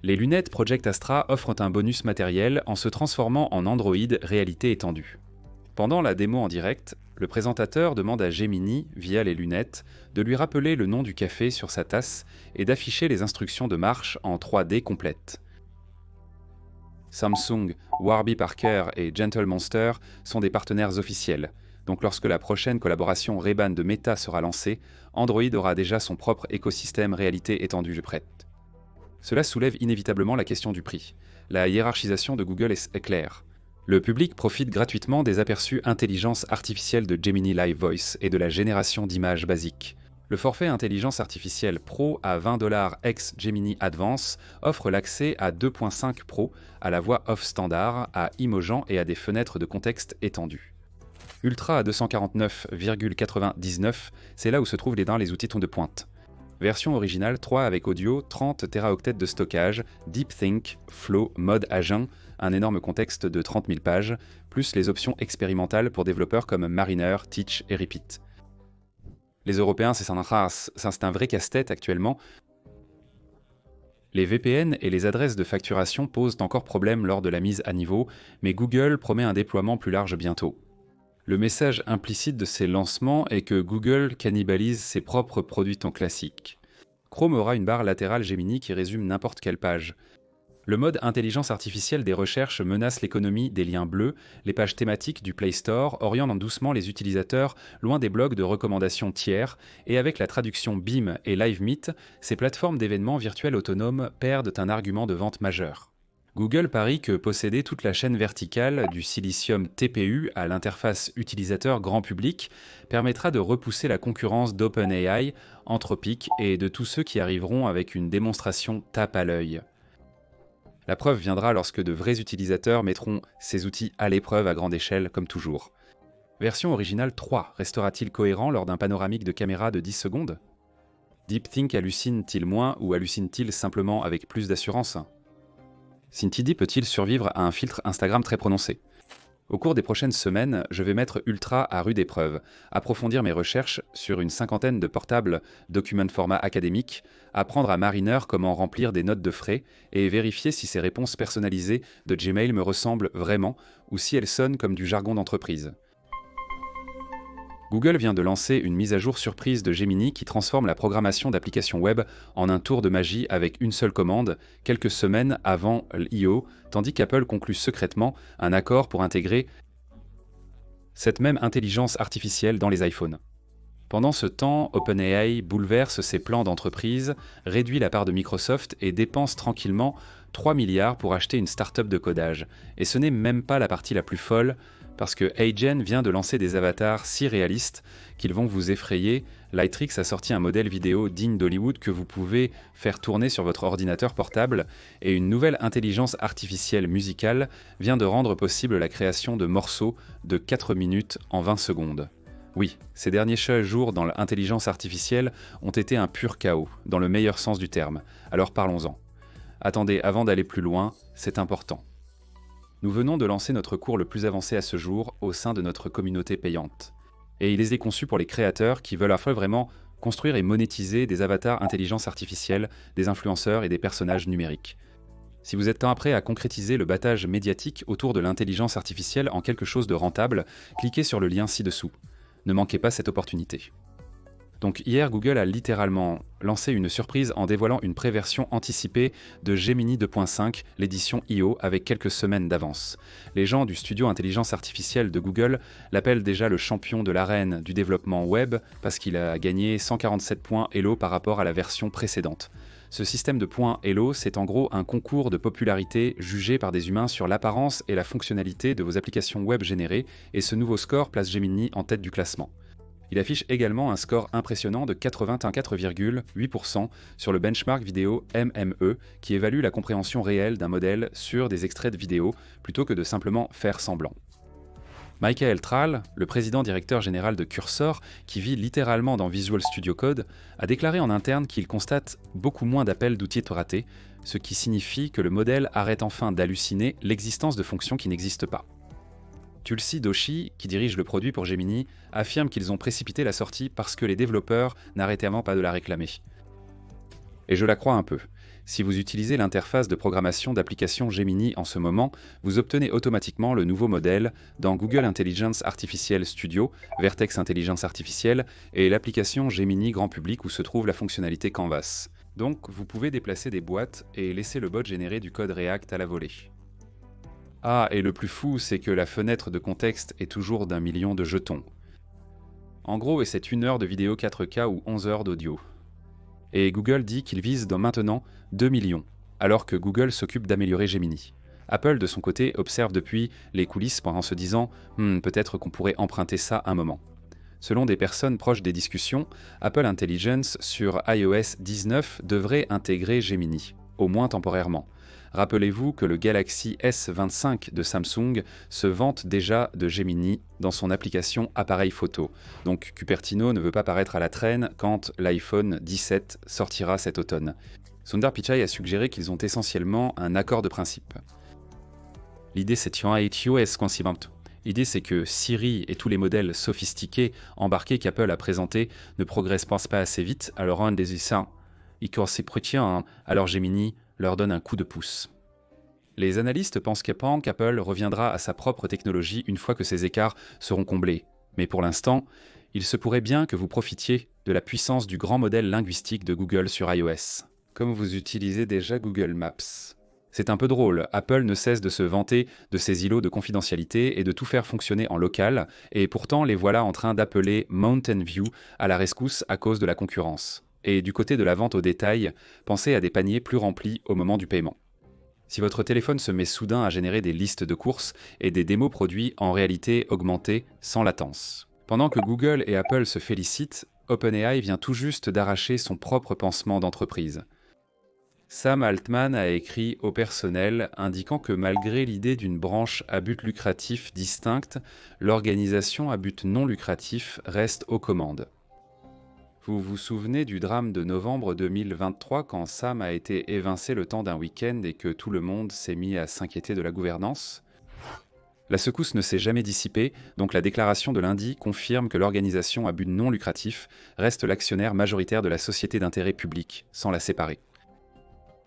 Les lunettes Project Astra offrent un bonus matériel en se transformant en Android réalité étendue. Pendant la démo en direct, le présentateur demande à Gemini, via les lunettes, de lui rappeler le nom du café sur sa tasse et d'afficher les instructions de marche en 3D complètes. Samsung, Warby Parker et Gentle Monster sont des partenaires officiels, donc lorsque la prochaine collaboration Ray-Ban de Meta sera lancée, Android aura déjà son propre écosystème réalité étendue prête. Cela soulève inévitablement la question du prix. La hiérarchisation de Google est claire. Le public profite gratuitement des aperçus intelligence artificielle de Gemini Live Voice et de la génération d'images basiques. Le forfait intelligence artificielle Pro à $20 ex Gemini Advance offre l'accès à 2.5 Pro, à la voix off standard, à Imogen et à des fenêtres de contexte étendues. Ultra à 249,99, c'est là où se trouvent les outils de pointe. Version originale 3 avec audio, 30 Teraoctets de stockage, DeepThink, Flow, mode à jeun, un énorme contexte de 30 000 pages, plus les options expérimentales pour développeurs comme Mariner, Teach et Repeat. Les Européens, c'est un vrai casse-tête actuellement. Les VPN et les adresses de facturation posent encore problème lors de la mise à niveau, mais Google promet un déploiement plus large bientôt. Le message implicite de ces lancements est que Google cannibalise ses propres produits en classique. Chrome aura une barre latérale Gemini qui résume n'importe quelle page. Le mode intelligence artificielle des recherches menace l'économie des liens bleus, les pages thématiques du Play Store orientent doucement les utilisateurs loin des blogs de recommandations tiers, et avec la traduction Beam et LiveMeet, ces plateformes d'événements virtuels autonomes perdent un argument de vente majeur. Google parie que posséder toute la chaîne verticale du silicium TPU à l'interface utilisateur grand public permettra de repousser la concurrence d'OpenAI, Anthropic et de tous ceux qui arriveront avec une démonstration tape à l'œil. La preuve viendra lorsque de vrais utilisateurs mettront ces outils à l'épreuve à grande échelle, comme toujours. Version originale 3 restera-t-il cohérent lors d'un panoramique de caméra de 10 secondes ? DeepThink hallucine-t-il moins ou hallucine-t-il simplement avec plus d'assurance ? Scintidi peut-il survivre à un filtre Instagram très prononcé ? Au cours des prochaines semaines, je vais mettre Ultra à rude épreuve, approfondir mes recherches sur une 50aine de portables document format académique, apprendre à Mariner comment remplir des notes de frais et vérifier si ces réponses personnalisées de Gmail me ressemblent vraiment ou si elles sonnent comme du jargon d'entreprise. Google vient de lancer une mise à jour surprise de Gemini qui transforme la programmation d'applications web en un tour de magie avec une seule commande, quelques semaines avant l'I.O., tandis qu'Apple conclut secrètement un accord pour intégrer cette même intelligence artificielle dans les iPhones. Pendant ce temps, OpenAI bouleverse ses plans d'entreprise, réduit la part de Microsoft et dépense tranquillement 3 milliards pour acheter une start-up de codage. Et ce n'est même pas la partie la plus folle, Parce que HeyGen vient de lancer des avatars si réalistes qu'ils vont vous effrayer, Lightricks a sorti un modèle vidéo digne d'Hollywood que vous pouvez faire tourner sur votre ordinateur portable, et une nouvelle intelligence artificielle musicale vient de rendre possible la création de morceaux de 4 minutes en 20 secondes. Oui, ces derniers jours dans l'intelligence artificielle ont été un pur chaos, dans le meilleur sens du terme, alors parlons-en. Attendez, avant d'aller plus loin, c'est important. Nous venons de lancer notre cours le plus avancé à ce jour au sein de notre communauté payante. Et il est conçu pour les créateurs qui veulent à la fois vraiment construire et monétiser des avatars intelligence artificielle, des influenceurs et des personnages numériques. Si vous êtes prêt à concrétiser le battage médiatique autour de l'intelligence artificielle en quelque chose de rentable, cliquez sur le lien ci-dessous. Ne manquez pas cette opportunité. Donc hier, Google a littéralement lancé une surprise en dévoilant une préversion anticipée de Gemini 2.5, l'édition I.O. avec quelques semaines d'avance. Les gens du studio intelligence artificielle de Google l'appellent déjà le champion de l'arène du développement web parce qu'il a gagné 147 points Elo par rapport à la version précédente. Ce système de points Elo, c'est en gros un concours de popularité jugé par des humains sur l'apparence et la fonctionnalité de vos applications web générées, et ce nouveau score place Gemini en tête du classement. Il affiche également un score impressionnant de 84,8% sur le benchmark vidéo MME qui évalue la compréhension réelle d'un modèle sur des extraits de vidéo plutôt que de simplement faire semblant. Michael Thrall, le président directeur général de Cursor, qui vit littéralement dans Visual Studio Code, a déclaré en interne qu'il constate beaucoup moins d'appels d'outils ratés, ce qui signifie que le modèle arrête enfin d'halluciner l'existence de fonctions qui n'existent pas. Tulsi Doshi, qui dirige le produit pour Gemini, affirme qu'ils ont précipité la sortie parce que les développeurs n'arrêtaient vraiment pas de la réclamer. Et je la crois un peu. Si vous utilisez l'interface de programmation d'application Gemini en ce moment, vous obtenez automatiquement le nouveau modèle dans Google Intelligence Artificial Studio, Vertex Intelligence Artificielle et l'application Gemini grand public où se trouve la fonctionnalité Canvas. Donc vous pouvez déplacer des boîtes et laisser le bot générer du code React à la volée. Ah, et le plus fou, c'est que la fenêtre de contexte est toujours d'1 million de jetons. En gros, c'est 1 heure de vidéo 4K ou 11 heures d'audio. Et Google dit qu'il vise dans maintenant 2 millions, alors que Google s'occupe d'améliorer Gemini. Apple, de son côté, observe depuis les coulisses en se disant « peut-être qu'on pourrait emprunter ça un moment ». Selon des personnes proches des discussions, Apple Intelligence sur iOS 19 devrait intégrer Gemini, au moins temporairement. Rappelez-vous que le Galaxy S25 de Samsung se vante déjà de Gemini dans son application appareil photo. Donc Cupertino ne veut pas paraître à la traîne quand l'iPhone 17 sortira cet automne. Sundar Pichai a suggéré qu'ils ont essentiellement un accord de principe. L'idée c'est L'idée c'est que Siri et tous les modèles sophistiqués embarqués qu'Apple a présentés ne progressent pas assez vite, alors un des alors Gemini leur donne un coup de pouce. Les analystes pensent qu'Apple reviendra à sa propre technologie une fois que ces écarts seront comblés. Mais pour l'instant, il se pourrait bien que vous profitiez de la puissance du grand modèle linguistique de Google sur iOS, comme vous utilisez déjà Google Maps. C'est un peu drôle, Apple ne cesse de se vanter de ses îlots de confidentialité et de tout faire fonctionner en local, et pourtant les voilà en train d'appeler Mountain View à la rescousse à cause de la concurrence. Et du côté de la vente au détail, pensez à des paniers plus remplis au moment du paiement. Si votre téléphone se met soudain à générer des listes de courses et des démos produits en réalité augmentée sans latence. Pendant que Google et Apple se félicitent, OpenAI vient tout juste d'arracher son propre pansement d'entreprise. Sam Altman a écrit au personnel indiquant que malgré l'idée d'une branche à but lucratif distincte, l'organisation à but non lucratif reste aux commandes. Vous vous souvenez du drame de novembre 2023 quand Sam a été évincé le temps d'un week-end et que tout le monde s'est mis à s'inquiéter de la gouvernance ? La secousse ne s'est jamais dissipée, donc la déclaration de lundi confirme que l'organisation à but non lucratif reste l'actionnaire majoritaire de la société d'intérêt public, sans la séparer.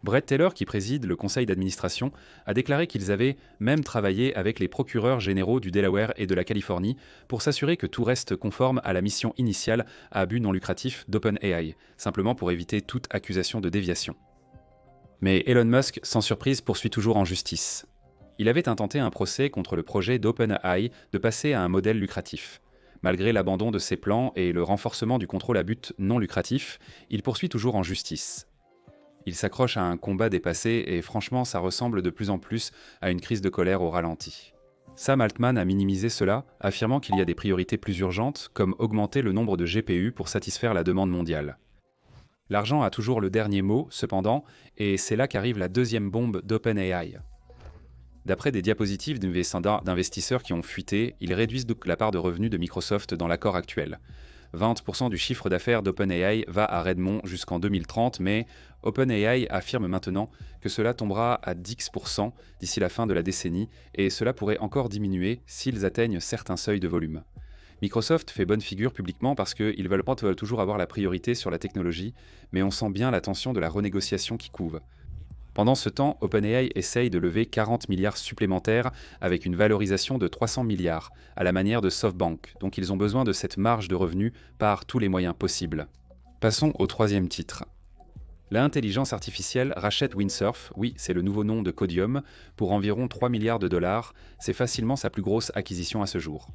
Brett Taylor, qui préside le conseil d'administration, a déclaré qu'ils avaient même travaillé avec les procureurs généraux du Delaware et de la Californie pour s'assurer que tout reste conforme à la mission initiale à but non lucratif d'OpenAI, simplement pour éviter toute accusation de déviation. Mais Elon Musk, sans surprise, poursuit toujours en justice. Il avait intenté un procès contre le projet d'OpenAI de passer à un modèle lucratif. Malgré l'abandon de ses plans et le renforcement du contrôle à but non lucratif, il poursuit toujours en justice. Il s'accroche à un combat dépassé et franchement ça ressemble de plus en plus à une crise de colère au ralenti. Sam Altman a minimisé cela, affirmant qu'il y a des priorités plus urgentes, comme augmenter le nombre de GPU pour satisfaire la demande mondiale. L'argent a toujours le dernier mot, cependant, et c'est là qu'arrive la deuxième bombe d'OpenAI. D'après des diapositives d'investisseurs qui ont fuité, ils réduisent la part de revenus de Microsoft dans l'accord actuel. 20% du chiffre d'affaires d'OpenAI va à Redmond jusqu'en 2030, mais OpenAI affirme maintenant que cela tombera à 10% d'ici la fin de la décennie, et cela pourrait encore diminuer s'ils atteignent certains seuils de volume. Microsoft fait bonne figure publiquement parce qu'ils veulent toujours avoir la priorité sur la technologie, mais on sent bien la tension de la renégociation qui couve. Pendant ce temps, OpenAI essaye de lever 40 milliards supplémentaires avec une valorisation de 300 milliards, à la manière de SoftBank, donc ils ont besoin de cette marge de revenus par tous les moyens possibles. Passons au troisième titre. L'intelligence artificielle rachète Windsurf, oui, c'est le nouveau nom de Codium, pour environ 3 milliards de dollars, c'est facilement sa plus grosse acquisition à ce jour.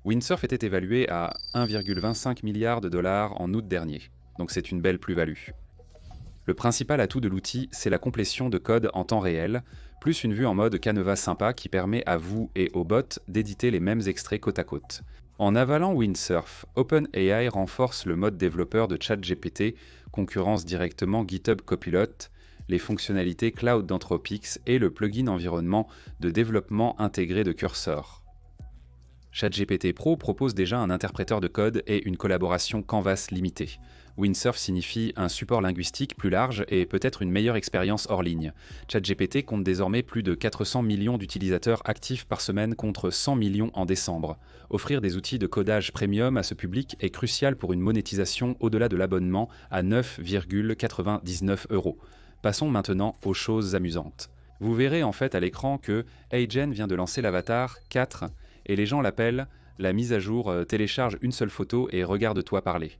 Windsurf était évalué à 1,25 milliard de dollars en août dernier, donc c'est une belle plus-value. Le principal atout de l'outil, c'est la complétion de code en temps réel, plus une vue en mode Canevas sympa qui permet à vous et aux bots d'éditer les mêmes extraits côte à côte. En avalant Windsurf, OpenAI renforce le mode développeur de ChatGPT, concurrence directement GitHub Copilot, les fonctionnalités cloud d'Anthropics et le plugin environnement de développement intégré de Cursor. ChatGPT Pro propose déjà un interpréteur de code et une collaboration Canvas limitée. Windsurf signifie un support linguistique plus large et peut-être une meilleure expérience hors ligne. ChatGPT compte désormais plus de 400 millions d'utilisateurs actifs par semaine contre 100 millions en décembre. Offrir des outils de codage premium à ce public est crucial pour une monétisation au-delà de l'abonnement à 9,99 €. Passons maintenant aux choses amusantes. Vous verrez en fait à l'écran que HeyGen vient de lancer l'avatar 4 et les gens l'appellent « la mise à jour télécharge une seule photo et regarde-toi parler ».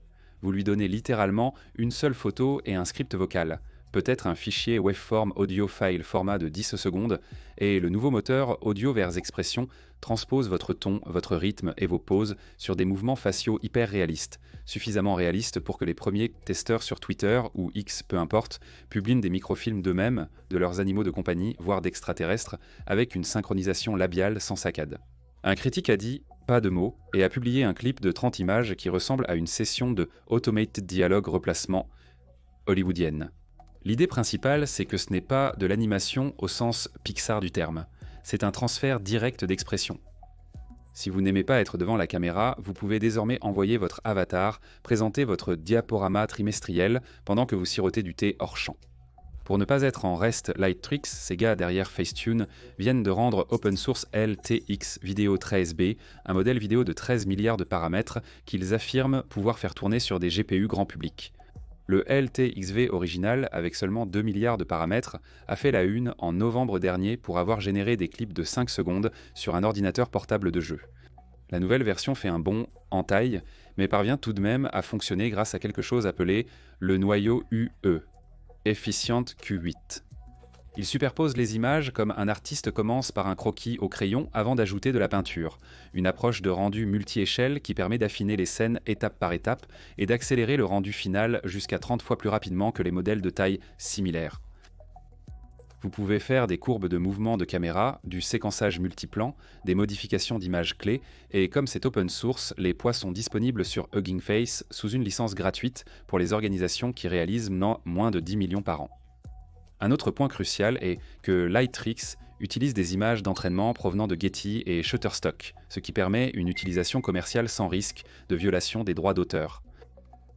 Vous lui donnez littéralement une seule photo et un script vocal, peut-être un fichier waveform audio file format de 10 secondes, et le nouveau moteur audio vers expression transpose votre ton, votre rythme et vos poses sur des mouvements faciaux hyper réalistes, suffisamment réalistes pour que les premiers testeurs sur Twitter ou X, peu importe, publient des microfilms d'eux-mêmes, de leurs animaux de compagnie, voire d'extraterrestres, avec une synchronisation labiale sans saccade. Un critique a dit « pas de mots » et a publié un clip de 30 images qui ressemble à une session de Automated Dialogue Replacement hollywoodienne. L'idée principale, c'est que ce n'est pas de l'animation au sens Pixar du terme. C'est un transfert direct d'expression. Si vous n'aimez pas être devant la caméra, vous pouvez désormais envoyer votre avatar, présenter votre diaporama trimestriel pendant que vous sirotez du thé hors champ. Pour ne pas être en reste Lightricks, ces gars derrière Facetune viennent de rendre open source LTX Video 13B, un modèle vidéo de 13 milliards de paramètres qu'ils affirment pouvoir faire tourner sur des GPU grand public. Le LTXV original, avec seulement 2 milliards de paramètres, a fait la une en novembre dernier pour avoir généré des clips de 5 secondes sur un ordinateur portable de jeu. La nouvelle version fait un bond en taille, mais parvient tout de même à fonctionner grâce à quelque chose appelé le noyau UE. Efficient Q8. Il superpose les images comme un artiste commence par un croquis au crayon avant d'ajouter de la peinture, une approche de rendu multi-échelle qui permet d'affiner les scènes étape par étape et d'accélérer le rendu final jusqu'à 30 fois plus rapidement que les modèles de taille similaire. Vous pouvez faire des courbes de mouvement de caméra, du séquençage multiplan, des modifications d'images clés, et comme c'est open source, les poids sont disponibles sur Hugging Face sous une licence gratuite pour les organisations qui réalisent moins de 10 millions par an. Un autre point crucial est que Lightricks utilise des images d'entraînement provenant de Getty et Shutterstock, ce qui permet une utilisation commerciale sans risque de violation des droits d'auteur.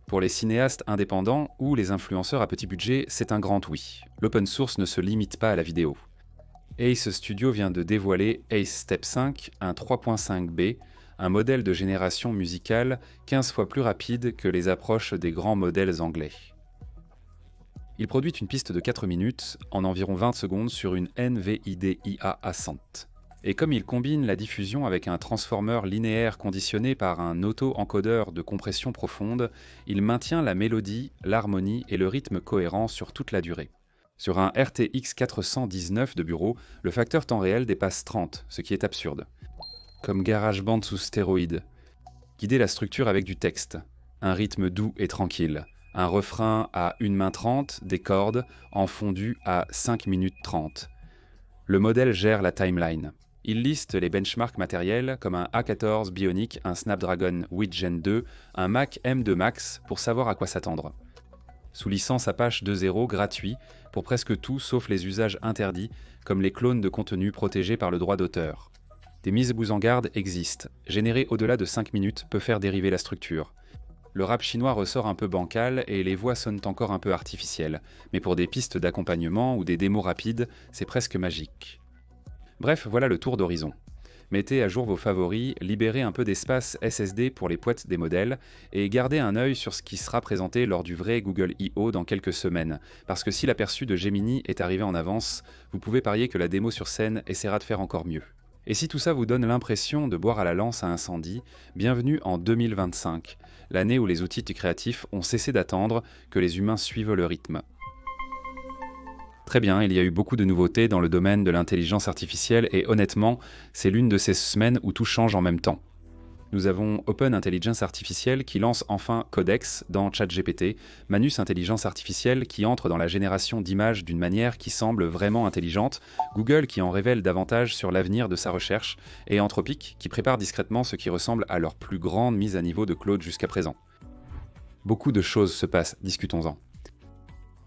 Pour les cinéastes indépendants ou les influenceurs à petit budget, c'est un grand oui. L'open source ne se limite pas à la vidéo. Ace Studio vient de dévoiler Ace Step 5, un 3.5B, un modèle de génération musicale 15 fois plus rapide que les approches des grands modèles anglais. Il produit une piste de 4 minutes en environ 20 secondes sur une NVIDIA Ascent. Et comme il combine la diffusion avec un transformer linéaire conditionné par un auto-encodeur de compression profonde, il maintient la mélodie, l'harmonie et le rythme cohérent sur toute la durée. Sur un RTX 419 de bureau, le facteur temps réel dépasse 30, ce qui est absurde. Comme GarageBand sous stéroïdes. Guider la structure avec du texte. Un rythme doux et tranquille. Un refrain à 1 main 30, des cordes, en fondu à 5 minutes 30. Le modèle gère la timeline. Il liste les benchmarks matériels comme un A14 Bionic, un Snapdragon 8 Gen 2, un Mac M2 Max pour savoir à quoi s'attendre. Sous licence Apache 2.0 gratuit pour presque tout sauf les usages interdits comme les clones de contenu protégés par le droit d'auteur. Des mises en garde existent. Générer au-delà de 5 minutes peut faire dériver la structure. Le rap chinois ressort un peu bancal et les voix sonnent encore un peu artificielles, mais pour des pistes d'accompagnement ou des démos rapides, c'est presque magique. Bref, voilà le tour d'horizon. Mettez à jour vos favoris, libérez un peu d'espace SSD pour les poètes des modèles et gardez un œil sur ce qui sera présenté lors du vrai Google I.O. dans quelques semaines, parce que si l'aperçu de Gemini est arrivé en avance, vous pouvez parier que la démo sur scène essaiera de faire encore mieux. Et si tout ça vous donne l'impression de boire à la lance à incendie, bienvenue en 2025, l'année où les outils créatifs ont cessé d'attendre que les humains suivent le rythme. Très bien, il y a eu beaucoup de nouveautés dans le domaine de l'intelligence artificielle et honnêtement, c'est l'une de ces semaines où tout change en même temps. Nous avons Open Intelligence Artificielle qui lance enfin Codex dans ChatGPT, Manus Intelligence Artificielle qui entre dans la génération d'images d'une manière qui semble vraiment intelligente, Google qui en révèle davantage sur l'avenir de sa recherche, et Anthropic qui prépare discrètement ce qui ressemble à leur plus grande mise à niveau de Claude jusqu'à présent. Beaucoup de choses se passent, discutons-en.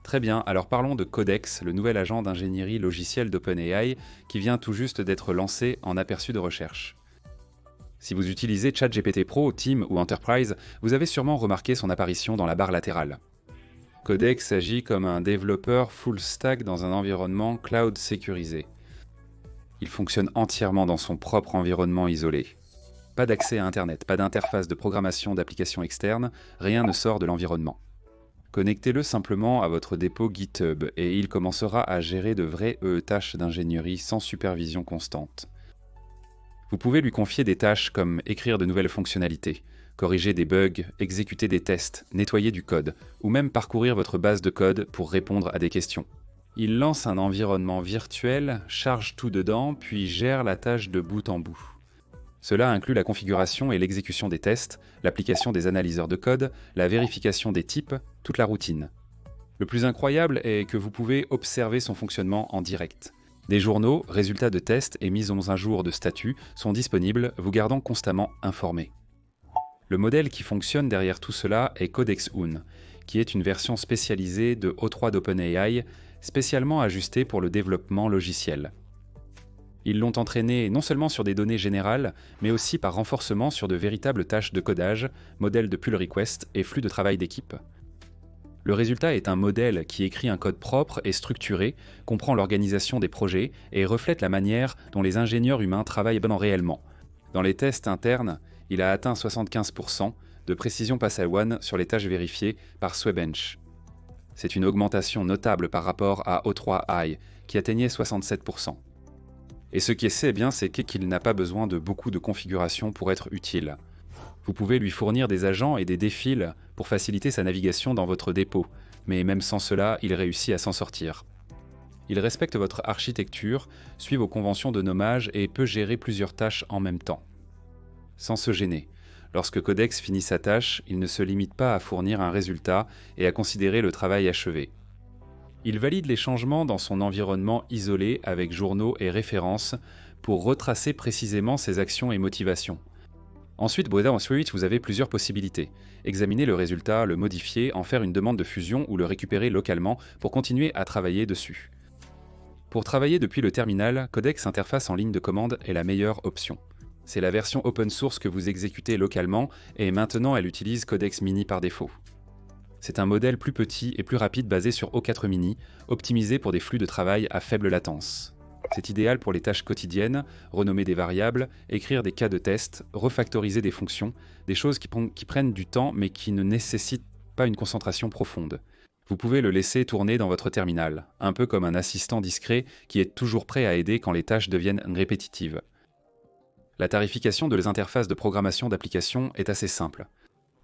Très bien, alors parlons de Codex, le nouvel agent d'ingénierie logicielle d'OpenAI qui vient tout juste d'être lancé en aperçu de recherche. Si vous utilisez ChatGPT Pro, Team ou Enterprise, vous avez sûrement remarqué son apparition dans la barre latérale. Codex agit comme un développeur full stack dans un environnement cloud sécurisé. Il fonctionne entièrement dans son propre environnement isolé. Pas d'accès à Internet, pas d'interface de programmation d'applications externes, rien ne sort de l'environnement. Connectez-le simplement à votre dépôt GitHub et il commencera à gérer de vraies tâches d'ingénierie sans supervision constante. Vous pouvez lui confier des tâches comme écrire de nouvelles fonctionnalités, corriger des bugs, exécuter des tests, nettoyer du code, ou même parcourir votre base de code pour répondre à des questions. Il lance un environnement virtuel, charge tout dedans, puis gère la tâche de bout en bout. Cela inclut la configuration et l'exécution des tests, l'application des analyseurs de code, la vérification des types, toute la routine. Le plus incroyable est que vous pouvez observer son fonctionnement en direct. Des journaux, résultats de tests et mises à jour de statuts sont disponibles, vous gardant constamment informé. Le modèle qui fonctionne derrière tout cela est Codex-Un, qui est une version spécialisée de O3 d'OpenAI, spécialement ajustée pour le développement logiciel. Ils l'ont entraîné non seulement sur des données générales, mais aussi par renforcement sur de véritables tâches de codage, modèles de pull request et flux de travail d'équipe. Le résultat est un modèle qui écrit un code propre et structuré, comprend l'organisation des projets et reflète la manière dont les ingénieurs humains travaillent réellement. Dans les tests internes, il a atteint 75% de précision pass-a-one sur les tâches vérifiées par Swebench. C'est une augmentation notable par rapport à O3i, qui atteignait 67%. Et ce qui est bien, c'est qu'il n'a pas besoin de beaucoup de configuration pour être utile. Vous pouvez lui fournir des agents et des défils pour faciliter sa navigation dans votre dépôt, mais même sans cela, il réussit à s'en sortir. Il respecte votre architecture, suit vos conventions de nommage et peut gérer plusieurs tâches en même temps. Sans se gêner. Lorsque Codex finit sa tâche, il ne se limite pas à fournir un résultat et à considérer le travail achevé. Il valide les changements dans son environnement isolé avec journaux et références pour retracer précisément ses actions et motivations. Ensuite, vous avez plusieurs possibilités. Examiner le résultat, le modifier, en faire une demande de fusion ou le récupérer localement pour continuer à travailler dessus. Pour travailler depuis le terminal, Codex Interface en ligne de commande est la meilleure option. C'est la version open source que vous exécutez localement et maintenant elle utilise Codex Mini par défaut. C'est un modèle plus petit et plus rapide basé sur O4 Mini, optimisé pour des flux de travail à faible latence. C'est idéal pour les tâches quotidiennes, renommer des variables, écrire des cas de test, refactoriser des fonctions, des choses qui prennent du temps mais qui ne nécessitent pas une concentration profonde. Vous pouvez le laisser tourner dans votre terminal, un peu comme un assistant discret qui est toujours prêt à aider quand les tâches deviennent répétitives. La tarification de les interfaces de programmation d'applications est assez simple.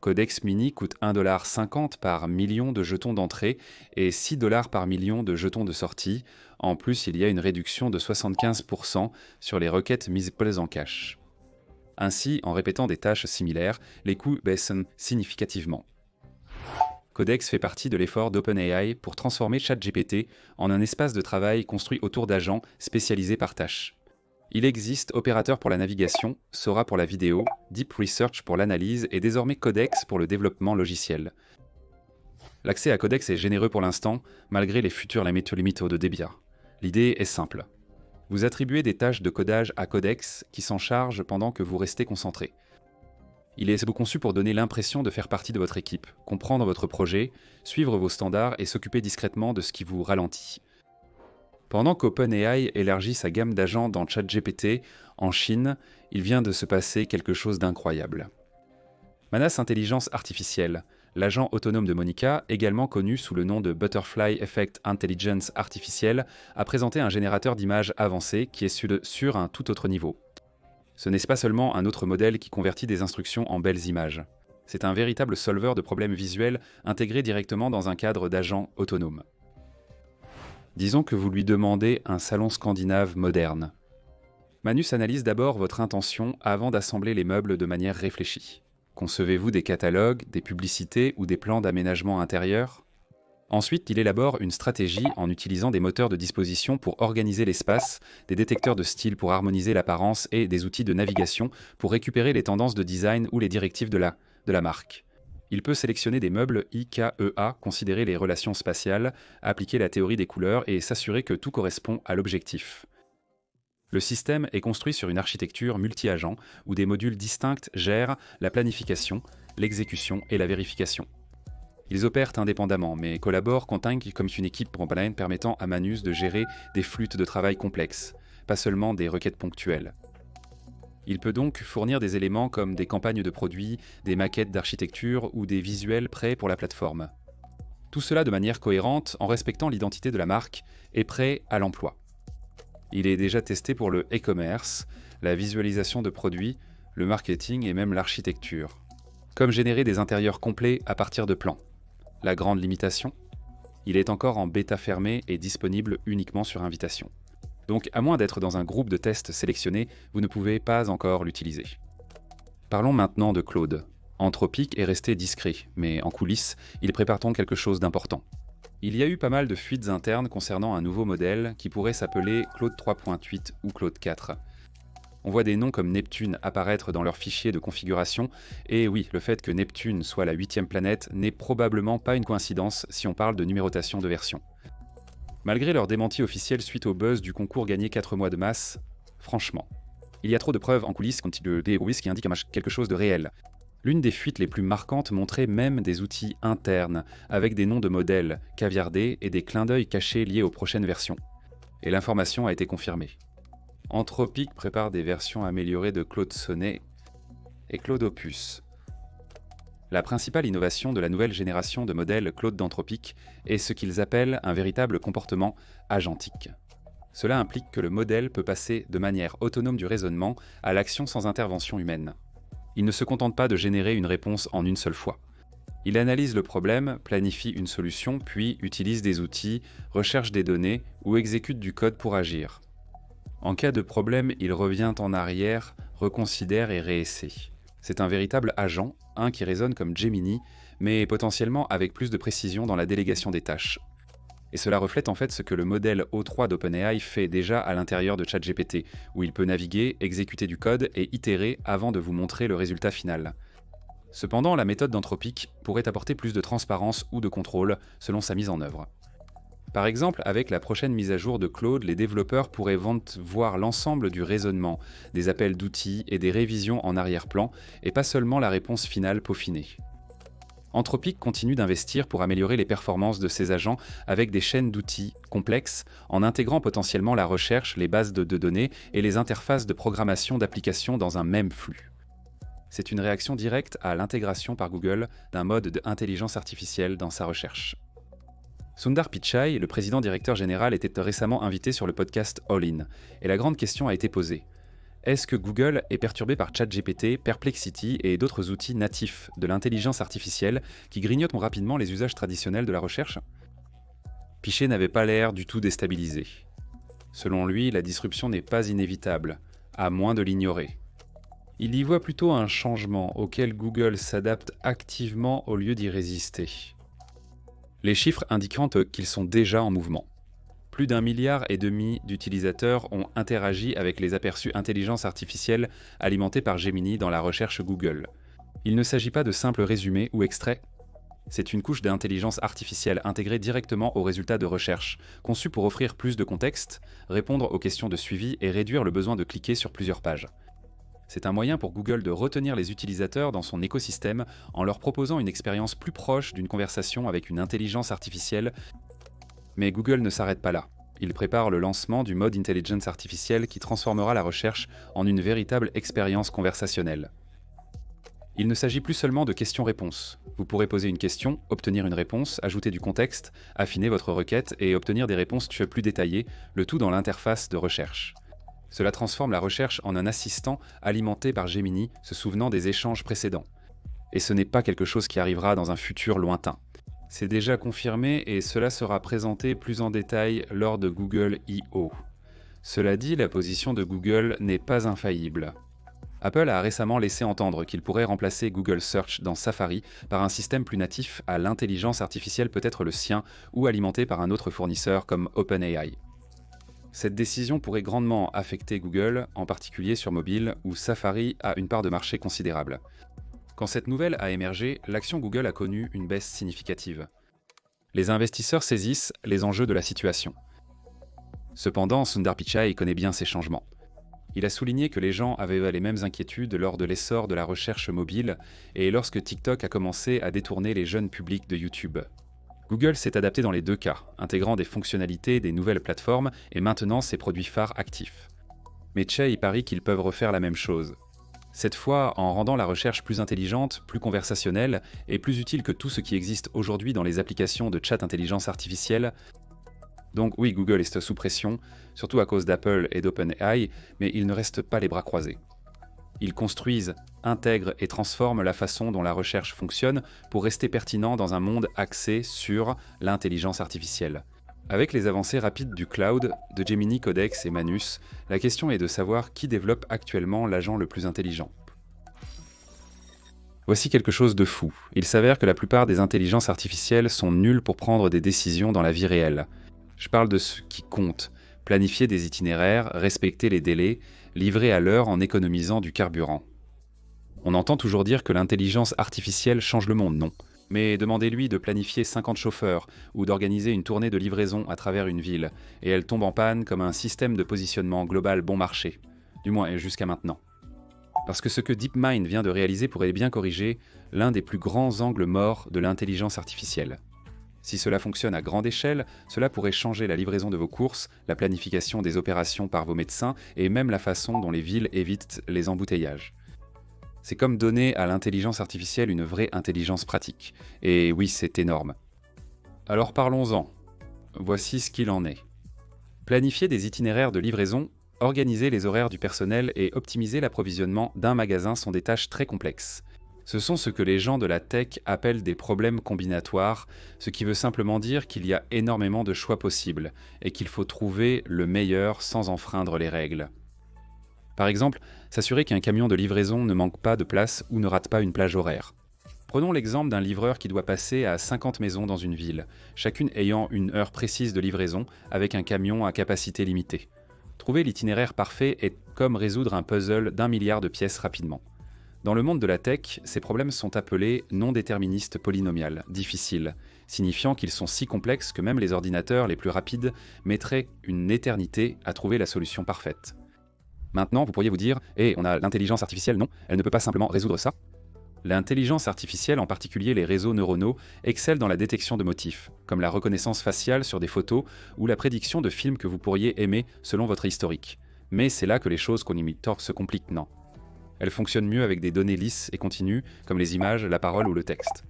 Codex Mini coûte 1,50$ par million de jetons d'entrée et 6$ par million de jetons de sortie. En plus, il y a une réduction de 75% sur les requêtes mises en cache. Ainsi, en répétant des tâches similaires, les coûts baissent significativement. Codex fait partie de l'effort d'OpenAI pour transformer ChatGPT en un espace de travail construit autour d'agents spécialisés par tâche. Il existe Operator pour la navigation, Sora pour la vidéo, Deep Research pour l'analyse et désormais Codex pour le développement logiciel. L'accès à Codex est généreux pour l'instant, malgré les futures limites de Debian. L'idée est simple. Vous attribuez des tâches de codage à Codex qui s'en chargent pendant que vous restez concentré. Il est conçu pour donner l'impression de faire partie de votre équipe, comprendre votre projet, suivre vos standards et s'occuper discrètement de ce qui vous ralentit. Pendant qu'OpenAI élargit sa gamme d'agents dans ChatGPT, en Chine, il vient de se passer quelque chose d'incroyable. Manas Intelligence Artificielle, l'agent autonome de Monica, également connu sous le nom de Butterfly Effect Intelligence Artificielle, a présenté un générateur d'images avancé qui est sur un tout autre niveau. Ce n'est pas seulement un autre modèle qui convertit des instructions en belles images. C'est un véritable solveur de problèmes visuels intégré directement dans un cadre d'agent autonome. Disons que vous lui demandez un salon scandinave moderne. Manus analyse d'abord votre intention avant d'assembler les meubles de manière réfléchie. Concevez-vous des catalogues, des publicités ou des plans d'aménagement intérieur ? Ensuite, il élabore une stratégie en utilisant des moteurs de disposition pour organiser l'espace, des détecteurs de style pour harmoniser l'apparence et des outils de navigation pour récupérer les tendances de design ou les directives de la marque. Il peut sélectionner des meubles IKEA, considérer les relations spatiales, appliquer la théorie des couleurs et s'assurer que tout correspond à l'objectif. Le système est construit sur une architecture multi-agents où des modules distincts gèrent la planification, l'exécution et la vérification. Ils opèrent indépendamment, mais collaborent comme une équipe permettant à Manus de gérer des flûtes de travail complexes, pas seulement des requêtes ponctuelles. Il peut donc fournir des éléments comme des campagnes de produits, des maquettes d'architecture ou des visuels prêts pour la plateforme. Tout cela de manière cohérente en respectant l'identité de la marque et prêt à l'emploi. Il est déjà testé pour le e-commerce, la visualisation de produits, le marketing et même l'architecture. Comme générer des intérieurs complets à partir de plans. La grande limitation ? Il est encore en bêta fermée et disponible uniquement sur invitation. Donc, à moins d'être dans un groupe de tests sélectionné, vous ne pouvez pas encore l'utiliser. Parlons maintenant de Claude. Anthropic est resté discret, mais en coulisses, il prépare donc quelque chose d'important. Il y a eu pas mal de fuites internes concernant un nouveau modèle qui pourrait s'appeler Claude 3.8 ou Claude 4. On voit des noms comme Neptune apparaître dans leur fichier de configuration, et oui, le fait que Neptune soit la 8e planète n'est probablement pas une coïncidence si on parle de numérotation de version. Malgré leur démenti officiel suite au buzz du concours gagné 4 mois de masse, franchement, il y a trop de preuves en coulisses quand il déroulent qui indiquent quelque chose de réel. L'une des fuites les plus marquantes montrait même des outils internes, avec des noms de modèles caviardés et des clins d'œil cachés liés aux prochaines versions. Et l'information a été confirmée. Anthropic prépare des versions améliorées de Claude Sonnet et Claude Opus. La principale innovation de la nouvelle génération de modèles Claude d'Anthropic est ce qu'ils appellent un véritable comportement agentique. Cela implique que le modèle peut passer de manière autonome du raisonnement à l'action sans intervention humaine. Il ne se contente pas de générer une réponse en une seule fois. Il analyse le problème, planifie une solution, puis utilise des outils, recherche des données ou exécute du code pour agir. En cas de problème, il revient en arrière, reconsidère et réessaie. C'est un véritable agent, un qui résonne comme Gemini, mais potentiellement avec plus de précision dans la délégation des tâches. Et cela reflète en fait ce que le modèle O3 d'OpenAI fait déjà à l'intérieur de ChatGPT, où il peut naviguer, exécuter du code et itérer avant de vous montrer le résultat final. Cependant, la méthode d'Anthropic pourrait apporter plus de transparence ou de contrôle selon sa mise en œuvre. Par exemple, avec la prochaine mise à jour de Claude, les développeurs pourraient voir l'ensemble du raisonnement, des appels d'outils et des révisions en arrière-plan, et pas seulement la réponse finale peaufinée. Anthropic continue d'investir pour améliorer les performances de ses agents avec des chaînes d'outils complexes, en intégrant potentiellement la recherche, les bases de données et les interfaces de programmation d'applications dans un même flux. C'est une réaction directe à l'intégration par Google d'un mode d'intelligence artificielle dans sa recherche. Sundar Pichai, le président directeur général, était récemment invité sur le podcast All In, et la grande question a été posée. Est-ce que Google est perturbé par ChatGPT, Perplexity et d'autres outils natifs de l'intelligence artificielle qui grignotent rapidement les usages traditionnels de la recherche ? Pichai n'avait pas l'air du tout déstabilisé. Selon lui, la disruption n'est pas inévitable, à moins de l'ignorer. Il y voit plutôt un changement auquel Google s'adapte activement au lieu d'y résister. Les chiffres indiquant qu'ils sont déjà en mouvement. Plus d'1,5 milliard d'utilisateurs ont interagi avec les aperçus intelligence artificielle alimentés par Gemini dans la recherche Google. Il ne s'agit pas de simples résumés ou extraits. C'est une couche d'intelligence artificielle intégrée directement aux résultats de recherche, conçue pour offrir plus de contexte, répondre aux questions de suivi et réduire le besoin de cliquer sur plusieurs pages. C'est un moyen pour Google de retenir les utilisateurs dans son écosystème en leur proposant une expérience plus proche d'une conversation avec une intelligence artificielle. Mais Google ne s'arrête pas là. Il prépare le lancement du mode intelligence artificielle qui transformera la recherche en une véritable expérience conversationnelle. Il ne s'agit plus seulement de questions-réponses. Vous pourrez poser une question, obtenir une réponse, ajouter du contexte, affiner votre requête et obtenir des réponses plus détaillées, le tout dans l'interface de recherche. Cela transforme la recherche en un assistant alimenté par Gemini, se souvenant des échanges précédents. Et ce n'est pas quelque chose qui arrivera dans un futur lointain. C'est déjà confirmé et cela sera présenté plus en détail lors de Google I.O. Cela dit, la position de Google n'est pas infaillible. Apple a récemment laissé entendre qu'il pourrait remplacer Google Search dans Safari par un système plus natif à l'intelligence artificielle, peut-être le sien, ou alimenté par un autre fournisseur comme OpenAI. Cette décision pourrait grandement affecter Google, en particulier sur mobile, où Safari a une part de marché considérable. Quand cette nouvelle a émergé, l'action Google a connu une baisse significative. Les investisseurs saisissent les enjeux de la situation. Cependant, Sundar Pichai connaît bien ces changements. Il a souligné que les gens avaient les mêmes inquiétudes lors de l'essor de la recherche mobile et lorsque TikTok a commencé à détourner les jeunes publics de YouTube. Google s'est adapté dans les deux cas, intégrant des fonctionnalités des nouvelles plateformes et maintenant ses produits phares actifs. Mais Pichai parie qu'ils peuvent refaire la même chose. Cette fois en rendant la recherche plus intelligente, plus conversationnelle et plus utile que tout ce qui existe aujourd'hui dans les applications de chat intelligence artificielle. Donc oui, Google est sous pression, surtout à cause d'Apple et d'OpenAI, mais ils ne restent pas les bras croisés. Ils construisent, intègrent et transforment la façon dont la recherche fonctionne pour rester pertinents dans un monde axé sur l'intelligence artificielle. Avec les avancées rapides du cloud, de Gemini, Codex et Manus, la question est de savoir qui développe actuellement l'agent le plus intelligent. Voici quelque chose de fou. Il s'avère que la plupart des intelligences artificielles sont nulles pour prendre des décisions dans la vie réelle. Je parle de ce qui compte, planifier des itinéraires, respecter les délais, livrer à l'heure en économisant du carburant. On entend toujours dire que l'intelligence artificielle change le monde, non ? Mais demandez-lui de planifier 50 chauffeurs ou d'organiser une tournée de livraison à travers une ville, et elle tombe en panne comme un système de positionnement global bon marché, du moins jusqu'à maintenant. Parce que ce que DeepMind vient de réaliser pourrait bien corriger l'un des plus grands angles morts de l'intelligence artificielle. Si cela fonctionne à grande échelle, cela pourrait changer la livraison de vos courses, la planification des opérations par vos médecins et même la façon dont les villes évitent les embouteillages. C'est comme donner à l'intelligence artificielle une vraie intelligence pratique. Et oui, c'est énorme. Alors parlons-en. Voici ce qu'il en est. Planifier des itinéraires de livraison, organiser les horaires du personnel et optimiser l'approvisionnement d'un magasin sont des tâches très complexes. Ce sont ce que les gens de la tech appellent des problèmes combinatoires, ce qui veut simplement dire qu'il y a énormément de choix possibles et qu'il faut trouver le meilleur sans enfreindre les règles. Par exemple, s'assurer qu'un camion de livraison ne manque pas de place ou ne rate pas une plage horaire. Prenons l'exemple d'un livreur qui doit passer à 50 maisons dans une ville, chacune ayant une heure précise de livraison avec un camion à capacité limitée. Trouver l'itinéraire parfait est comme résoudre un puzzle d'1 milliard de pièces rapidement. Dans le monde de la tech, ces problèmes sont appelés non déterministes polynomiales, difficiles, signifiant qu'ils sont si complexes que même les ordinateurs les plus rapides mettraient une éternité à trouver la solution parfaite. Maintenant, vous pourriez vous dire « on a l'intelligence artificielle, non, elle ne peut pas simplement résoudre ça ». L'intelligence artificielle, en particulier les réseaux neuronaux, excelle dans la détection de motifs, comme la reconnaissance faciale sur des photos ou la prédiction de films que vous pourriez aimer selon votre historique. Mais c'est là que les choses qu'on imite se compliquent, non. Elle fonctionne mieux avec des données lisses et continues, comme les images, la parole ou le texte.